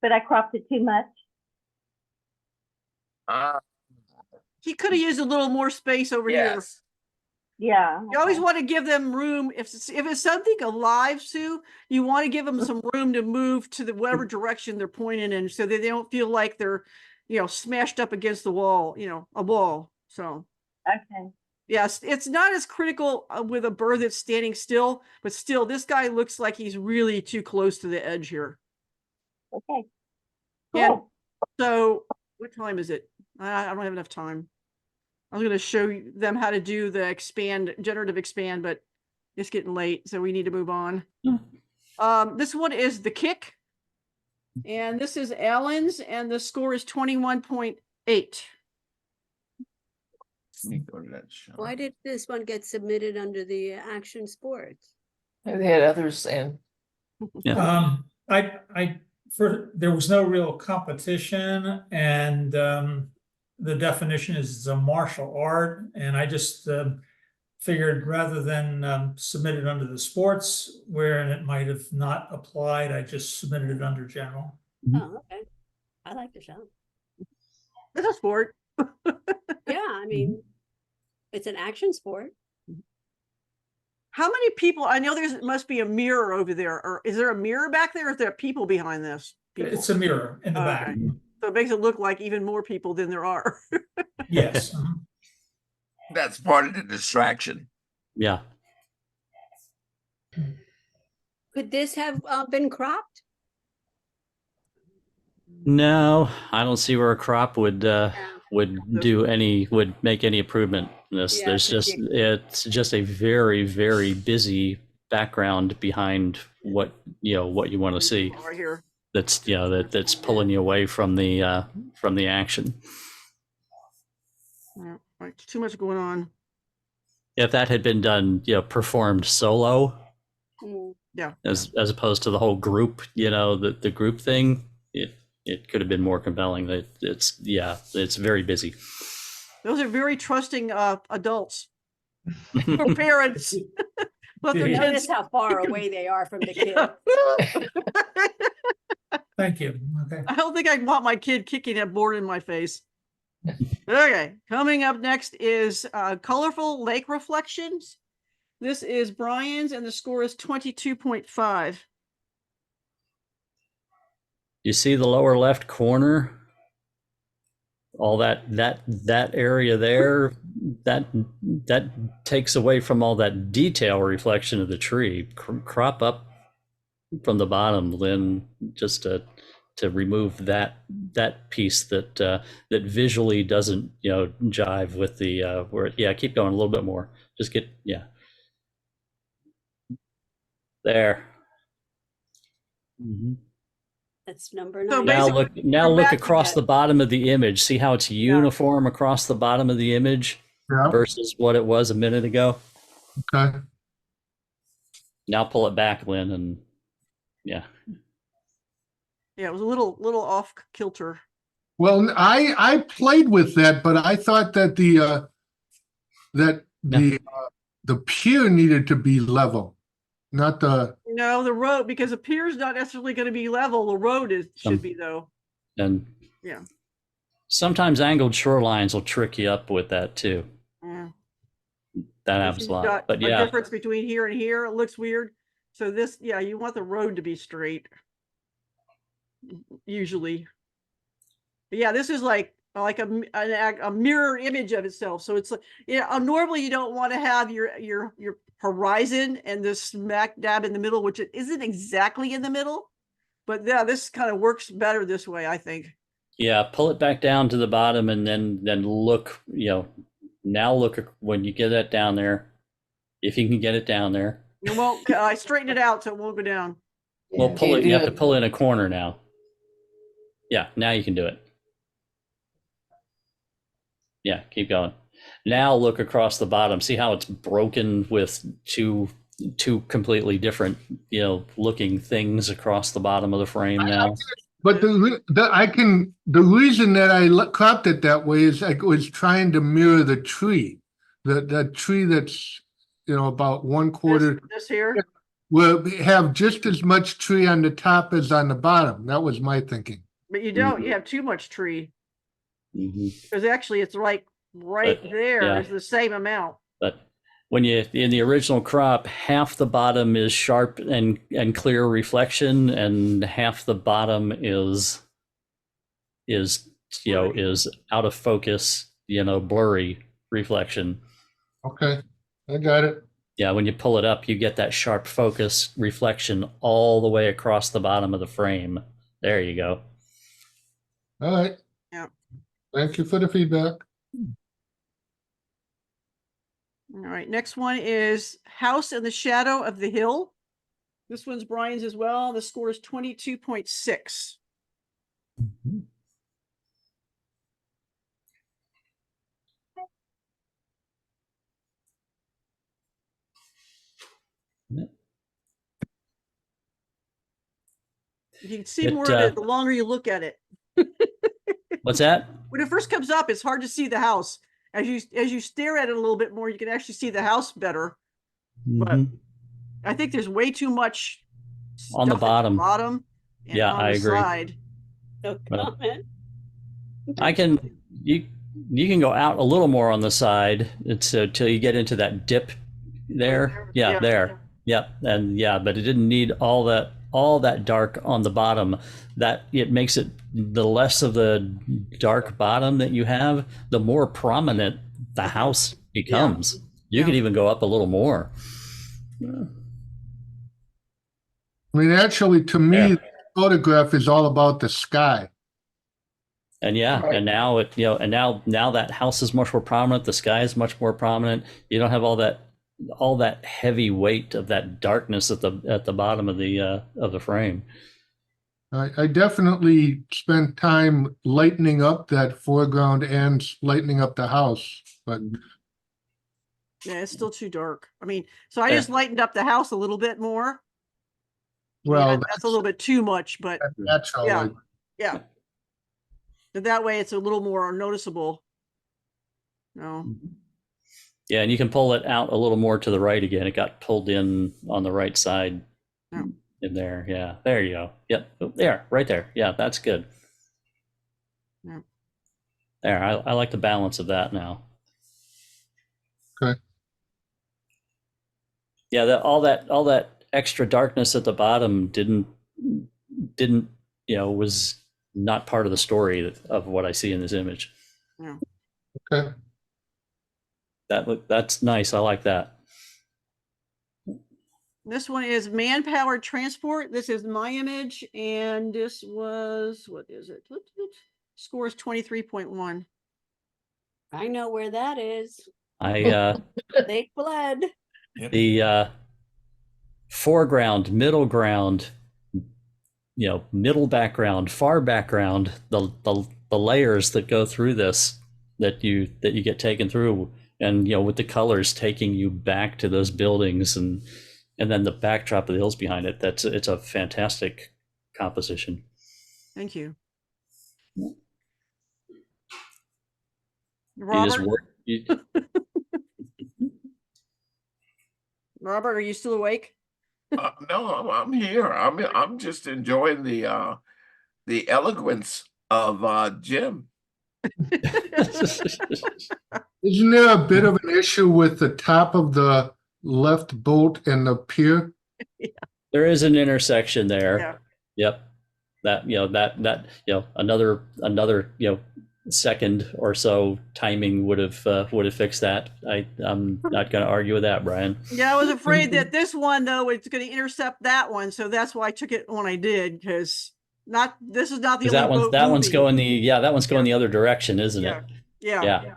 But I cropped it too much. He could have used a little more space over here. Yeah. You always want to give them room. If it's something alive, Sue, you want to give them some room to move to the whatever direction they're pointing in, so that they don't feel like they're, you know, smashed up against the wall, you know, a wall. So Okay. yes, it's not as critical with a bird that's standing still, but still, this guy looks like he's really too close to the edge here. Okay. And so, what time is it? I don't have enough time. I was going to show them how to do the generative expand, but it's getting late, so we need to move on. This one is the kick, and this is Allen's, and the score is 21.8. Why did this one get submitted under the action sports? They had others in. There was no real competition, and the definition is a martial art, and I just figured rather than submit it under the sports, where it might have not applied, I just submitted it under general. Oh, okay. I like the shot. It's a sport. Yeah, I mean, it's an action sport. How many people? I know must be a mirror over there, or is there a mirror back there? Or is there people behind this? It's a mirror in the back. Okay. So it makes it look like even more people than there are. Yes. That's part of the distraction. Yeah. Could this have been cropped? No, I don't see where a crop would make any improvement in this. Yeah, it's just a very, very busy background behind what you want to see. Right here. That's that's pulling you away from the action. Yeah, right, too much going on. If that had been done, performed solo, yeah, as opposed to the whole group, the group thing, it could have been more compelling. It's very busy. Those are very trusting adults or parents. Notice how far away they are from the kid. Thank you. Okay. I don't think I'd want my kid kicking that board in my face. Okay, coming up next is colorful lake reflections. This is Brian's, and the score is 22.5. You see the lower left corner? All that area there, that takes away from all that detail reflection of the tree. Crop up from the bottom, Lynn, just to remove that piece that visually doesn't jive with the keep going a little bit more. Just get there. Mm-hmm. That's number 9. So now look across the bottom of the image. See how it's uniform across the bottom of the image versus what it was a minute ago. Okay. Now pull it back, Lynn, and yeah, it was a little off kilter. Well, I played with that, but I thought that the pier needed to be level, not the. No, the road, because the pier's not necessarily going to be level. The road should be, though. And yeah, sometimes angled shorelines will trick you up with that too. Yeah. That happens a lot. But the difference between here and here, it looks weird. So this, you want the road to be straight. Usually. But yeah, this is like a mirror image of itself. So it's like, normally you don't want to have your horizon and this smack dab in the middle, which it isn't exactly in the middle, but yeah, this kind of works better this way, I think. Yeah, pull it back down to the bottom and then look, now look when you get that down there, if you can get it down there. It won't, I straighten it out so it won't go down. Well, pull it, you have to pull in a corner now. Yeah, now you can do it. Yeah, keep going. Now look across the bottom. See how it's broken with two two completely different, looking things across the bottom of the frame now. But the reason that I cropped it that way is I was trying to mirror the tree. The tree that's, about 1/4. This here, Will have just as much tree on the top as on the bottom. That was my thinking. but you don't, you have too much tree. Mhm. Because actually it's like right But, there yeah. is the same amount. But when you in the original crop, half the bottom is sharp and clear reflection, and half the bottom is out of focus, blurry reflection. Okay, I got it. Yeah, when you pull it up, you get that sharp focus reflection all the way across the bottom of the frame. There you go. All right. Yeah. Thank you for the feedback. All right, next one is House in the Shadow of the Hill. This one's Brian's as well. The score is 22.6. You can see more of it the longer you look at it. What's that? When it first comes up, it's hard to see the house. As you stare at it a little bit more, you can actually see the house better. But I think there's way too much On the stuff at bottom. and Yeah, on I the agree. side. No Well, comment. You can go out a little more on the side till you get into that dip there. Yeah, Yeah. there. Yep. And but it didn't need all that dark on the bottom. That it makes it, the less of the dark bottom that you have, the more prominent the house becomes. You could even go up a little more. I mean, actually, to me, the photograph is all about the sky. And and now now that house is much more prominent. The sky is much more prominent. You don't have all that heavy weight of that darkness at the bottom of the frame. I definitely spent time lightening up that foreground and lightening up the house, but Yeah, it's still too dark. I mean, so I just lightened up the house a little bit more. well, That's a little bit too much, but that's all. yeah, yeah. But that way it's a little more noticeable. No. Yeah, and you can pull it out a little more to the right again. It got pulled in on the right side in there. Yeah, there you go. Yep, there, right there. Yeah, that's good. Yeah. There, I like the balance of that now. Okay. Yeah, all that extra darkness at the bottom didn't was not part of the story of what I see in this image. Yeah. Okay. That's nice. I like that. This one is man-powered transport. This is my image, and this was, what is it? Score is 23.1. I know where that is. They fled. The foreground, middle ground, middle background, far background, the layers that go through this that you get taken through, and with the colors taking you back to those buildings and then the backdrop of the hills behind it. It's a fantastic composition. Thank you. Robert, are you still awake? No, I'm here. I'm just enjoying the eloquence of Jim. Isn't there a bit of an issue with the top of the left bolt and the pier? There is an intersection there. Yeah. Yep. That another second or so timing would have fixed that. I'm not going to argue with that, Brian. Yeah, I was afraid that this one though was going to intercept that one, so that's why I took it when I did, because this is not the only boat that one's moving. going the other direction, isn't it? Yeah.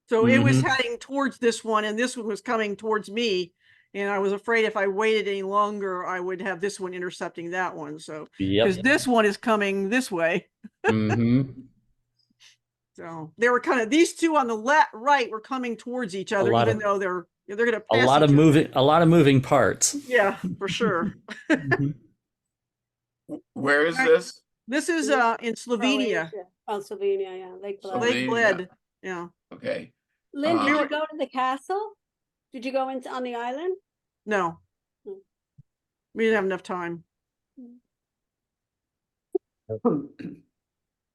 So it was heading towards this one, and this one was coming towards me, and I was afraid if I waited any longer, I would have this one intercepting that one. So because this one is coming this way. So they were these two on the right were coming towards each other, even though they're going to pass a lot of moving parts. Yeah, for sure. Where is this? This is in Slovenia, Croatia. Oh, Slovenia, yeah, Lake Bled. Lake Slovenia. Bled. Yeah. Okay. Lynn, did Uh, you go to the castle? Did you go into on the island? No. Hmm. We didn't have enough time.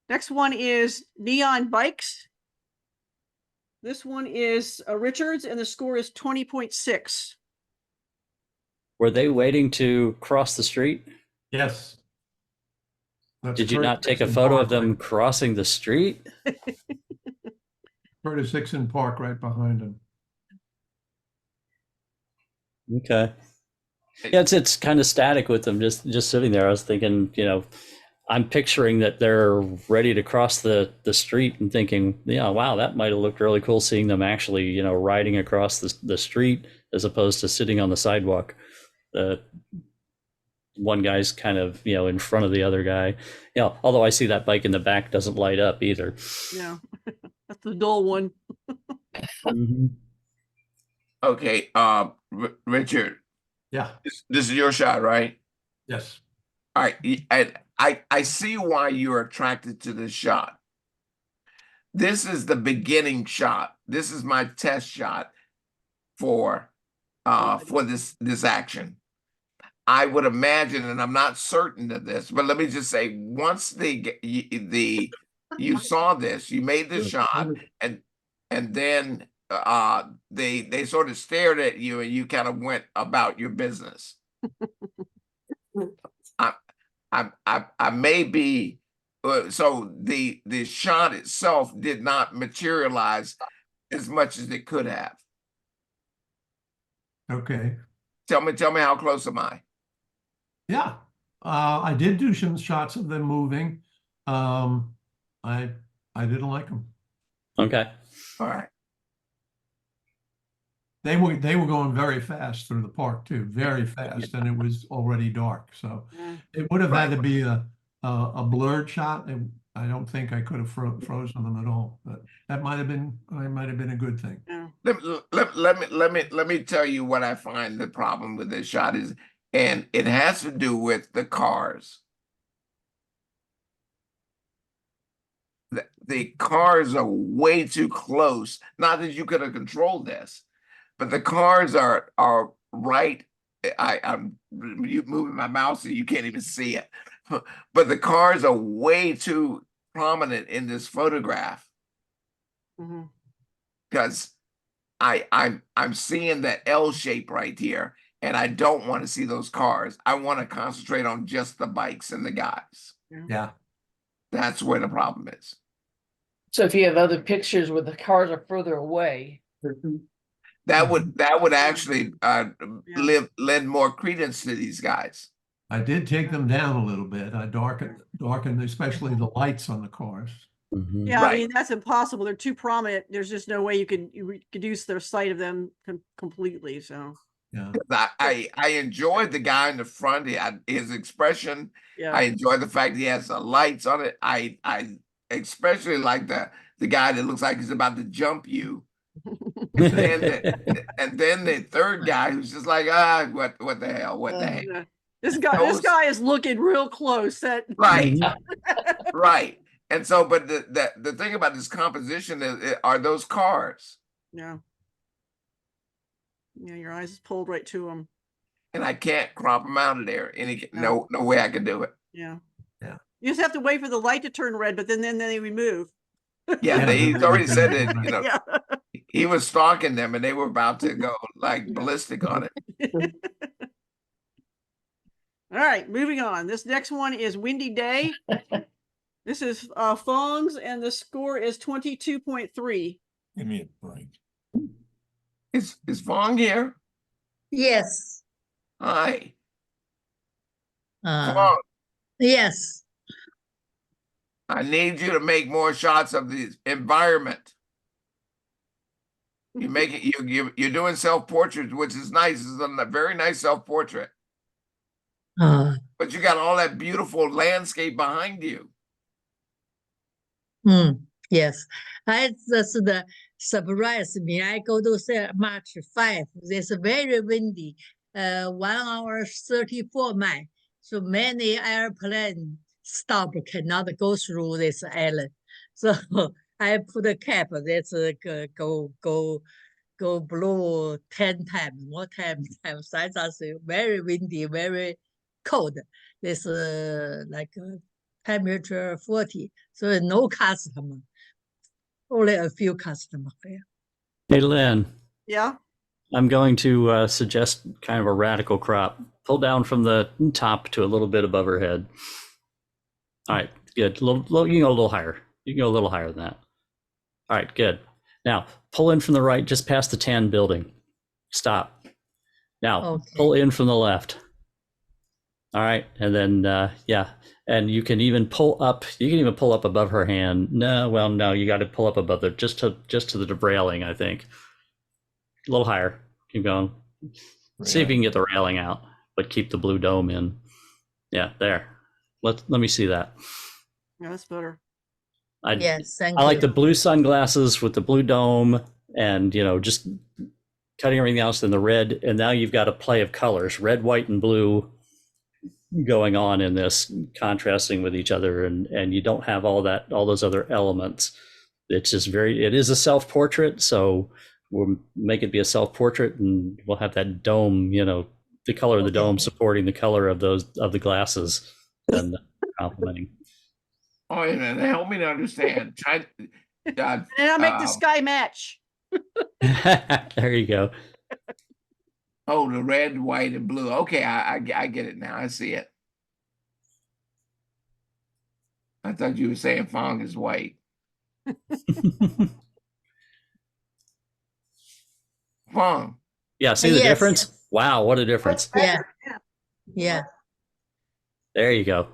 Next one is Neon Bikes. This one is Richards, and the score is 20.6. Were they waiting to cross the street? Yes. That's Did you Curtis not take a Dixon photo Park of them right- crossing the street? Curtis Dixon Park right behind him. Okay. Yeah, it's kind of static with them just sitting there. I was thinking, I'm picturing that they're ready to cross the street and thinking, yeah, wow, that might have looked really cool seeing them actually, riding across the street as opposed to sitting on the sidewalk. One guy's kind of, in front of the other guy. Although I see that bike in the back doesn't light up either. Yeah. That's the dull one. Mhm. okay. Richard, Yeah. this is your shot, right? Yes. All right. And I see why you're attracted to this shot. This is the beginning shot. This is my test shot for this action. I would imagine, and I'm not certain of this, but let me just say, once you saw this, you made the shot, and then they sort of stared at you, and you kind of went about your business. I may be so the shot itself did not materialize as much as it could have. Okay. Tell me how close am I? Yeah. I did do some shots of them moving. I didn't like them. Okay. All right. They were going very fast through the park too, very fast, and it was already dark. So it would have had to be a blurred shot. And I don't think I could have frozen them at all. But that might have been a good thing. Let me tell you what I find the problem with this shot is, and it has to do with the cars. The cars are way too close. Not that you could have controlled this, but the cars are right. I'm moving my mouse so you can't even see it. But the cars are way too prominent in this photograph. Because I'm seeing that L shape right here, and I don't want to see those cars. I want to concentrate on just the bikes and the guys. Yeah. That's where the problem is. So if you have other pictures where the cars are further away. That would actually lend more credence to these guys. I did take them down a little bit. I darkened especially the lights on the cars. Yeah, I mean, that's impossible. They're too prominent. There's just no way you can reduce the sight of them completely. So yeah, I enjoyed the guy in the front. His expression. Yeah. I enjoy the fact he has the lights on it. I especially like the guy that looks like he's about to jump you. and then the third guy who's just like, what the hell? What the heck? This guy is looking real close. Right. Right. And so, but the thing about this composition are those cars. Yeah. Yeah, your eyes is pulled right to them. And I can't crop them out of there. No way I can do it. Yeah. Yeah. You just have to wait for the light to turn red, but then they remove. Yeah, he's already said that, Yeah. he was stalking them and they were about to go like ballistic on it. All right, moving on. This next one is Windy Day. This is Fong's, and the score is 22.3. Give me a break. Is Fong here? Yes. Hi. Fong, Yes. I need you to make more shots of the environment. You make it. You're doing self-portraits, which is nice. It's a very nice self-portrait. But you got all that beautiful landscape behind you. Yes. That's the surprise me. I go to March 5. It's very windy. 1 hour 34 miles. So many airplanes stop, cannot go through this island. So I put a cap that's go blow 10 times, more times. So I just very windy, very cold. This like temperature 40. So no customer, only a few customers. Hey, Lynn, Yeah. I'm going to suggest kind of a radical crop. Pull down from the top to a little bit above her head. All right, good. You can go a little higher. You can go a little higher than that. All right, good. Now, pull in from the right, just past the tan building. Stop. Now, Okay. pull in from the left. All right, and then, yeah, and you can even pull up. You can even pull up above her hand. No, well, no, you got to pull up above the just to the railing, I think. A little higher. Keep going. See if you can get the railing out, but keep the blue dome in. Yeah, there. Let me see that. Yeah, that's better. Yes, thank I like you. the blue sunglasses with the blue dome, and just cutting everything else in the red. And now you've got a play of colors, red, white, and blue, going on in this, contrasting with each other, and you don't have all those other elements. It's just it is a self-portrait, so we'll make it be a self-portrait, and we'll have that dome, the color of the dome supporting the color of the glasses and complementing. Oh, and help me to understand. And I'll make the sky match. There you go. Oh, the red, white, and blue. Okay, I get it now. I see it. I thought you were saying Fong is white. Fong. Yeah, see the Yes. difference? Wow, what a difference. Yeah. Yeah. There you go.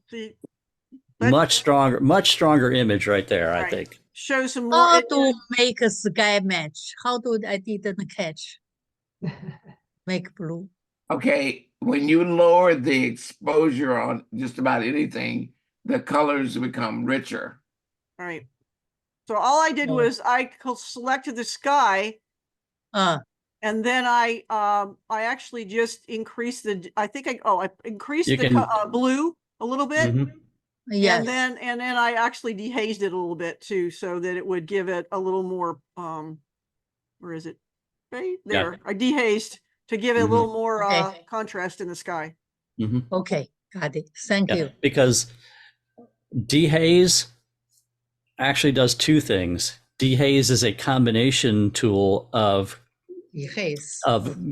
See, But- much stronger image right there, I Right. think. show some more. How to make a sky match? How do I didn't catch? Make blue. Okay, when you lower the exposure on just about anything, the colors become richer. All right. So all I did was I selected the sky, and then I actually just increased the. I think I increased You the can- blue a little bit. Mhm. Yes. And then I actually dehazed it a little bit too, so that it would give it a little more where is it? Right there. Yeah. I dehazed to give it a Mhm. little more Okay. contrast in the sky. Mhm. Okay, got it. Thank Yeah, you. because dehaze actually does two things. Dehaze is a combination tool of Yes.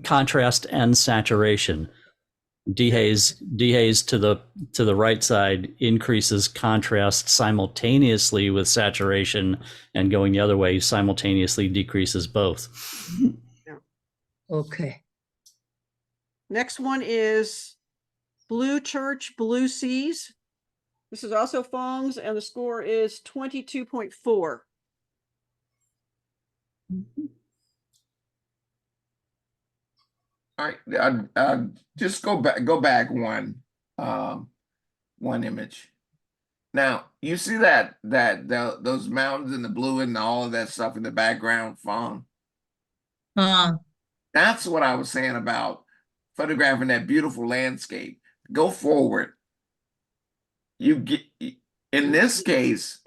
contrast and saturation. Dehaze to the right side increases contrast simultaneously with saturation, and going the other way simultaneously decreases both. Okay. Next one is Blue Church, Blue Seas. This is also Fong's, and the score is 22.4. All right, just go back one image. Now you see that those mountains and the blue and all of that stuff in the background, Fong. That's what I was saying about photographing that beautiful landscape. Go forward. You get in this case.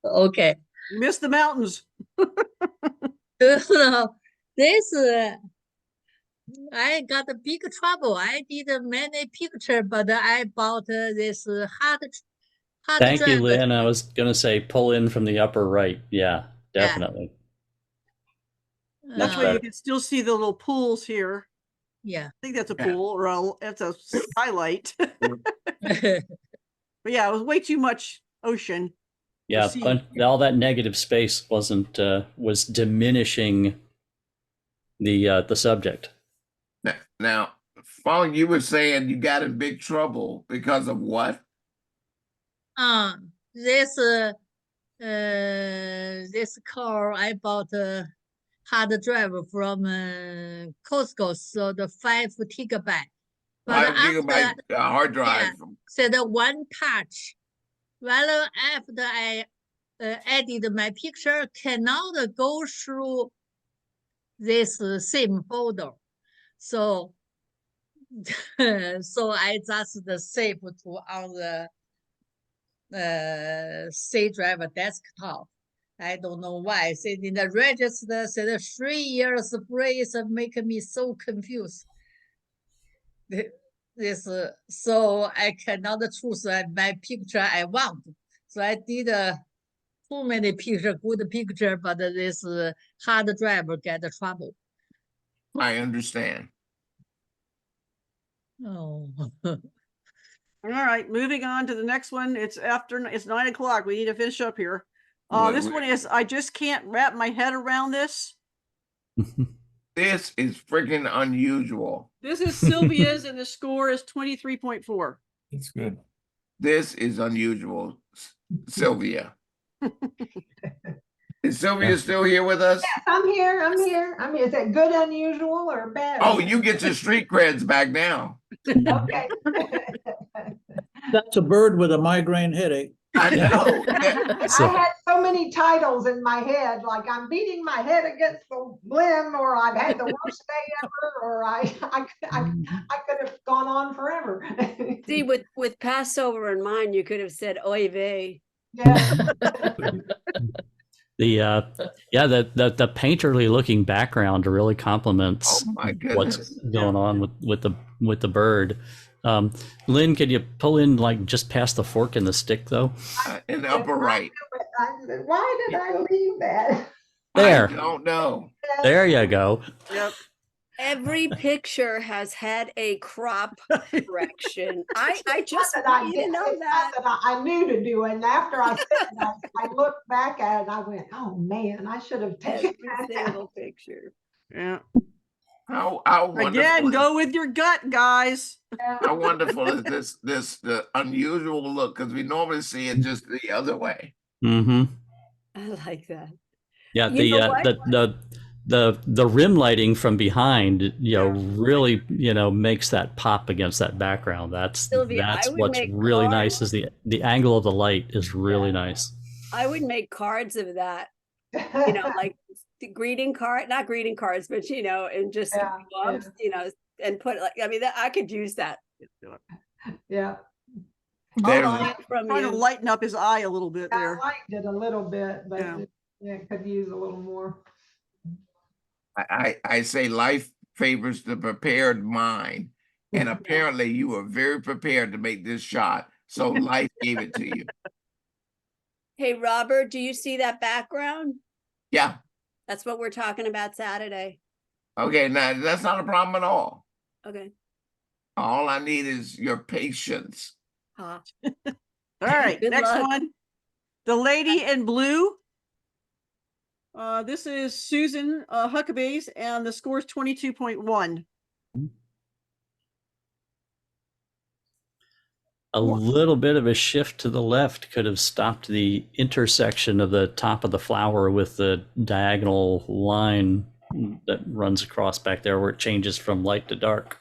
Okay. You missed the mountains. This I got a big trouble. I did many picture, but I bought this hard Thank you, drive. Lynn. I was going to say pull in from the upper right. Yeah, definitely. That's why you can still see the little pools here. Yeah. I think that's a pool, or it's a skylight. But yeah, it was way too much ocean. Yeah, sea. but all that negative space was diminishing the subject. Now, Fong, you were saying you got in big trouble because of what? This car I bought a hard drive from Costco, so the 5 gigabyte. But 5 gigabyte hard drive. So the one touch, well, after I added my picture, cannot go through this same folder. So so I just save to on the C drive desktop. I don't know why. Said in the register said 3 years free is making me so confused. This so I cannot choose my picture I want. So I did too many picture, good picture, but this hard drive get trouble. I understand. Oh. All right, moving on to the next one. It's 9 o'clock. We need to finish up here. Wait, This wait. one is, I just can't wrap my head around this. This is freaking unusual. This is Sylvia's and the score is 23.4. It's good. This is unusual, Sylvia. Is Sylvia still here with us? Yes, I'm here. I'm here. I mean, is it good, unusual, or bad? Oh, you get your street creds back now. Okay. That's a bird with a migraine headache. I know. I had so many titles in my head, like I'm beating my head against the limb, or I've had the worst day ever, or I could have gone on forever. See, with Passover in mind, you could have said oy vey. Yeah. The painterly looking background really complements Oh my what's goodness. going on with the bird. Lynn, could you pull in like just past the fork and the stick though? In the upper right. Why did I leave that? There. I don't know. There you go. Yep. Every picture has had a crop correction. I just Not that want I you did, to know it's that. not that I knew to do it. And after I said that, I looked back at it and I went, oh man, I should have taken Every that. single picture. Yeah. How wonderful Again, is, go with your gut, guys. how wonderful is the unusual look, because we normally see it just the other way. Mm-hmm. I like that. Yeah, You know what? the rim lighting from behind, really, makes that pop against that background. Sylvia, That's I would what's make really cards. nice is the angle of the light is really nice. I would make cards of that, like the greeting card, not greeting cards, but and just gloves, and put I could use that. Yeah. There's I'll buy it from Trying to you. lighten up his eye a little bit I there. liked it a little bit, but Yeah. it could use a little more. I say life favors the prepared mind. And apparently you were very prepared to make this shot. So life gave it to you. Hey, Robert, do you see that background? Yeah. That's what we're talking about Saturday. Okay, now that's not a problem at all. Okay. All I need is your patience. Huh. All right, Good next luck. one. The lady in blue. This is Susan Huckabee's, and the score is 22.1. A little bit of a shift to the left could have stopped the intersection of the top of the flower with the diagonal line that runs across back there where it changes from light to dark.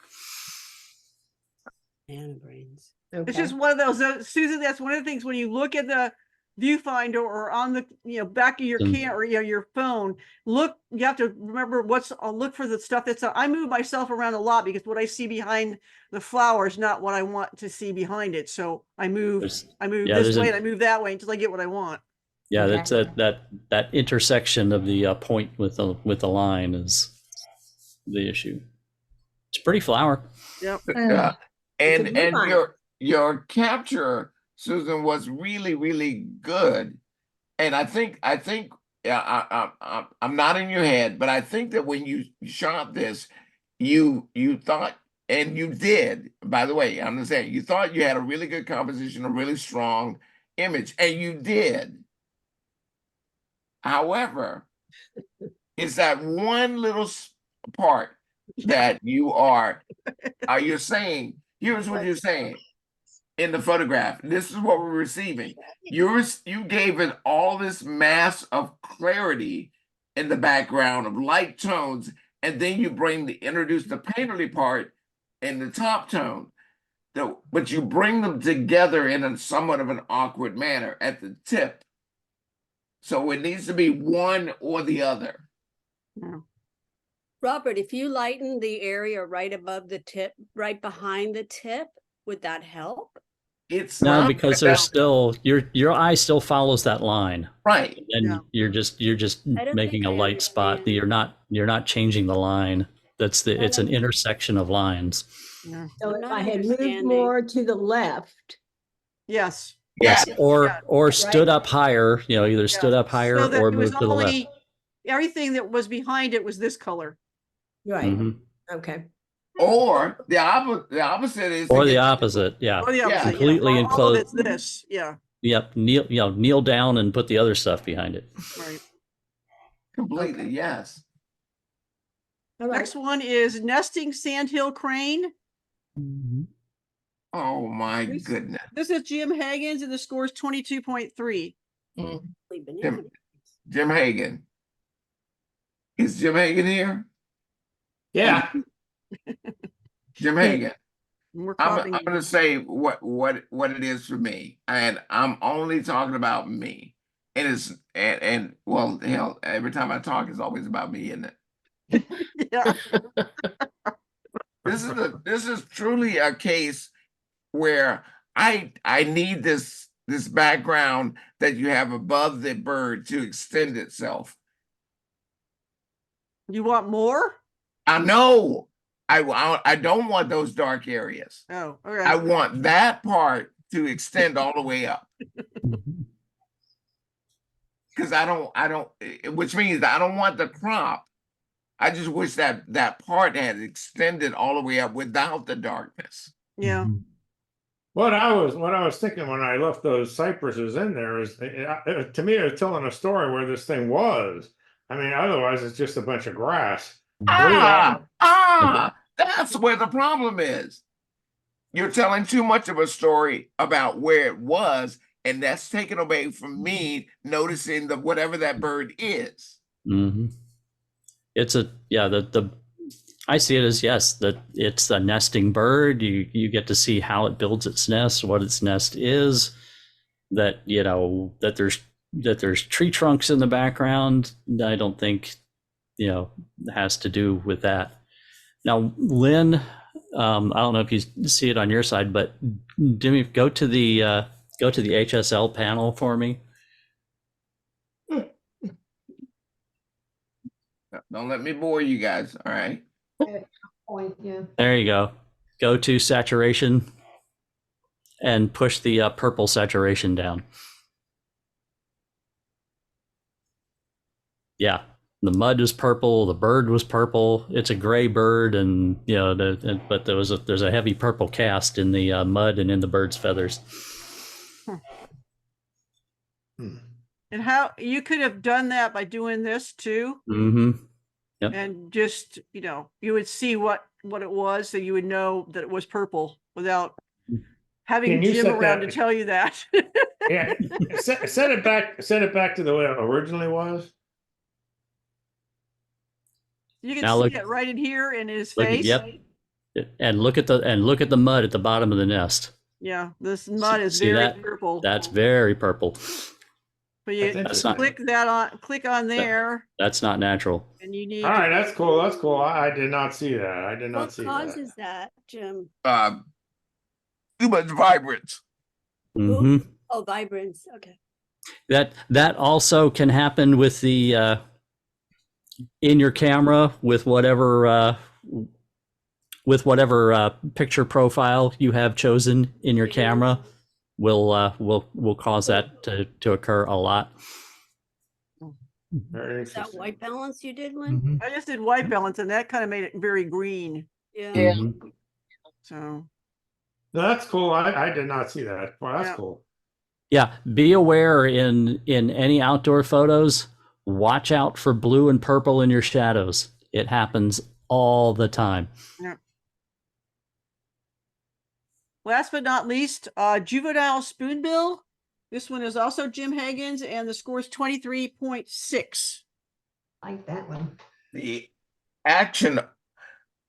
And brains. It's just one of those, Susan, that's one of the things when you look at the viewfinder or on the back of your camera, your phone, you have to remember look for the stuff that's I move myself around a lot because what I see behind the flower is not what I want to see behind it. So I move this way and I move that way until I get what I want. Yeah, Okay. that's that intersection of the point with the line is the issue. It's a pretty flower. Yep. Yeah. And good one. your capture, Susan, was really, really good. And I think I'm not in your head, but I think that when you shot this, you thought, and you did, by the way, I'm just saying, you thought you had a really good composition, a really strong image, and you did. However, it's that one little part that you're saying, here's what you're saying in the photograph. This is what we're receiving. You gave it all this mass of clarity in the background of light tones, and then you introduce the painterly part in the top tone. But you bring them together in a somewhat of an awkward manner at the tip. So it needs to be one or the other. Yeah. Robert, if you lighten the area right above the tip, right behind the tip, would that help? It's No, not because there's still your eye still follows that line, right. and Yeah. you're just I don't making think a I light spot. understand. You're not changing the line. It's an don't- intersection of lines. Yeah. So I'm if not I had moved understanding. more to the left, Yes. Yes, or Right. stood up higher. You know, either stood Yeah. up higher So that or it was moved to the left. only, everything that was behind it was this color. right, Mhm. okay. Or the opposite is Or to the get- opposite, yeah. Or the opposite, yeah. Completely All of enclosed. it's this, yeah, Yep, kneel down and put the other stuff behind it. right. completely, yes. All right. Next one is nesting sandhill crane. Oh my This- goodness. This is Jim Hagen's and the score is 22.3. Jim Hagan. Is Jim Hagan here? Yeah. Jim Hagan. We're I'm copying. going to say what it is for me, and I'm only talking about me. And it's and well, hell, every time I talk, it's always about me, isn't it? Yeah. This is truly a case where I need this background that you have above the bird to extend itself. You want more? I know. I don't want those dark areas. Oh, all right. I want that part to extend all the way up. Because I don't, which means I don't want the crop. I just wish that part had extended all the way up without the darkness. Yeah. What I was thinking when I left those cypresses in there is, to me, it was telling a story where this thing was. I mean, otherwise it's just a bunch of grass. That's where the problem is. You're telling too much of a story about where it was, and that's taken away from me noticing whatever that bird is. Mm-hmm. It's the I see it as, yes, that it's a nesting bird. You get to see how it builds its nest, what its nest is, that, you know, that there's tree trunks in the background. I don't think, you know, has to do with that. Now, Lynn, I don't know if you see it on your side, but Jimmy, go to the HSL panel for me. Don't let me bore you guys, all right? Point, yeah. There you go. Go to saturation and push the purple saturation down. Yeah, the mud is purple. The bird was purple. It's a gray bird, and you know, but there's a heavy purple cast in the mud and in the bird's feathers. And how you could have done that by doing this too. Mm-hmm. Yep. And just, you know, you would see what it was, so you would know that it was purple without having Can you Jim set around that- to tell you that. Yeah, set it back to the way it originally was. You can Now see look- it right in here in his Look at, face. yep. And look at the mud at the bottom of the nest. Yeah, this mud is See very that? purple. That's very purple. But you That's not- click on there, That's not natural. and you need. All right, that's cool. That's cool. I did not see that. I did not What see that. causes that, Jim? Too much vibrance. Mm-hmm. Oh, vibrance. Okay. That also can happen with the in your camera with whatever picture profile you have chosen in your camera will cause that to occur a lot. Very Is that interesting. white balance you did, Lynn? I just did white balance, and that kind of made it very green. Yeah. Mhm. So No, that's cool. I did not see that. Well, that's Yeah. cool. Yeah, be aware in any outdoor photos, watch out for blue and purple in your shadows. It happens all the time. yeah. Last but not least, juvenile spoonbill. This one is also Jim Hagen's, and the score is 23.6. Like that one. The action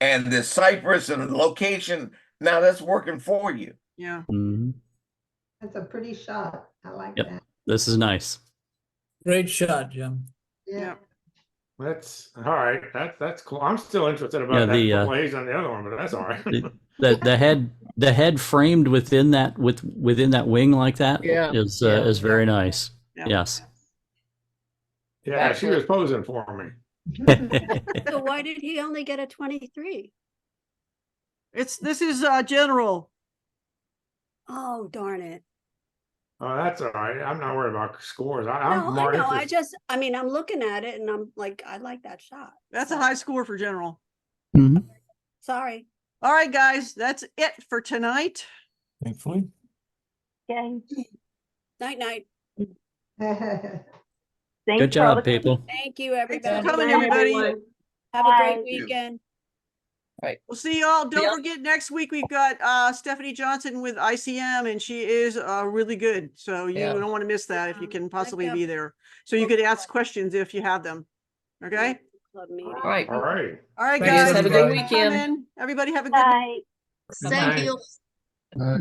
and the cypress and the location, now that's working for you. Yeah. Mhm. That's a pretty shot. I like Yep. that. This is nice. Great shot, Jim. Yeah. That's all right. That's cool. I'm still interested about Yeah, that the, blaze on the other one, but that's all right. the head framed within that within that wing like that is Yeah. is very nice. Yeah. Yes. Yeah, she was posing for me. So why did he only get a 23? This is general. Oh, darn it. Oh, that's all right. I'm not worried about scores. No, I'm more I know. interested. I mean, I'm looking at it and I'm like, I like that shot. That's a high score for general. Mhm. Sorry. All right, guys, that's it for tonight. Thankfully. Okay. Night, night. Thanks Good for all job, the- people. Thank you, everybody. Thanks for coming, Bye, everybody. everyone. Have a great Bye. weekend. We'll see y'all. See Don't y'all. forget, next week we've got Stephanie Johnson with ICM, and she is really good. So you Yeah. don't want to miss that if you can possibly Like, be there. So you could ask questions if you have them. Okay. Club meeting. All right. All right. All right, Thanks, guys. Have a good everybody. Thanks for weekend. coming. Everybody have a good Bye. Good Thank night. you. Bye.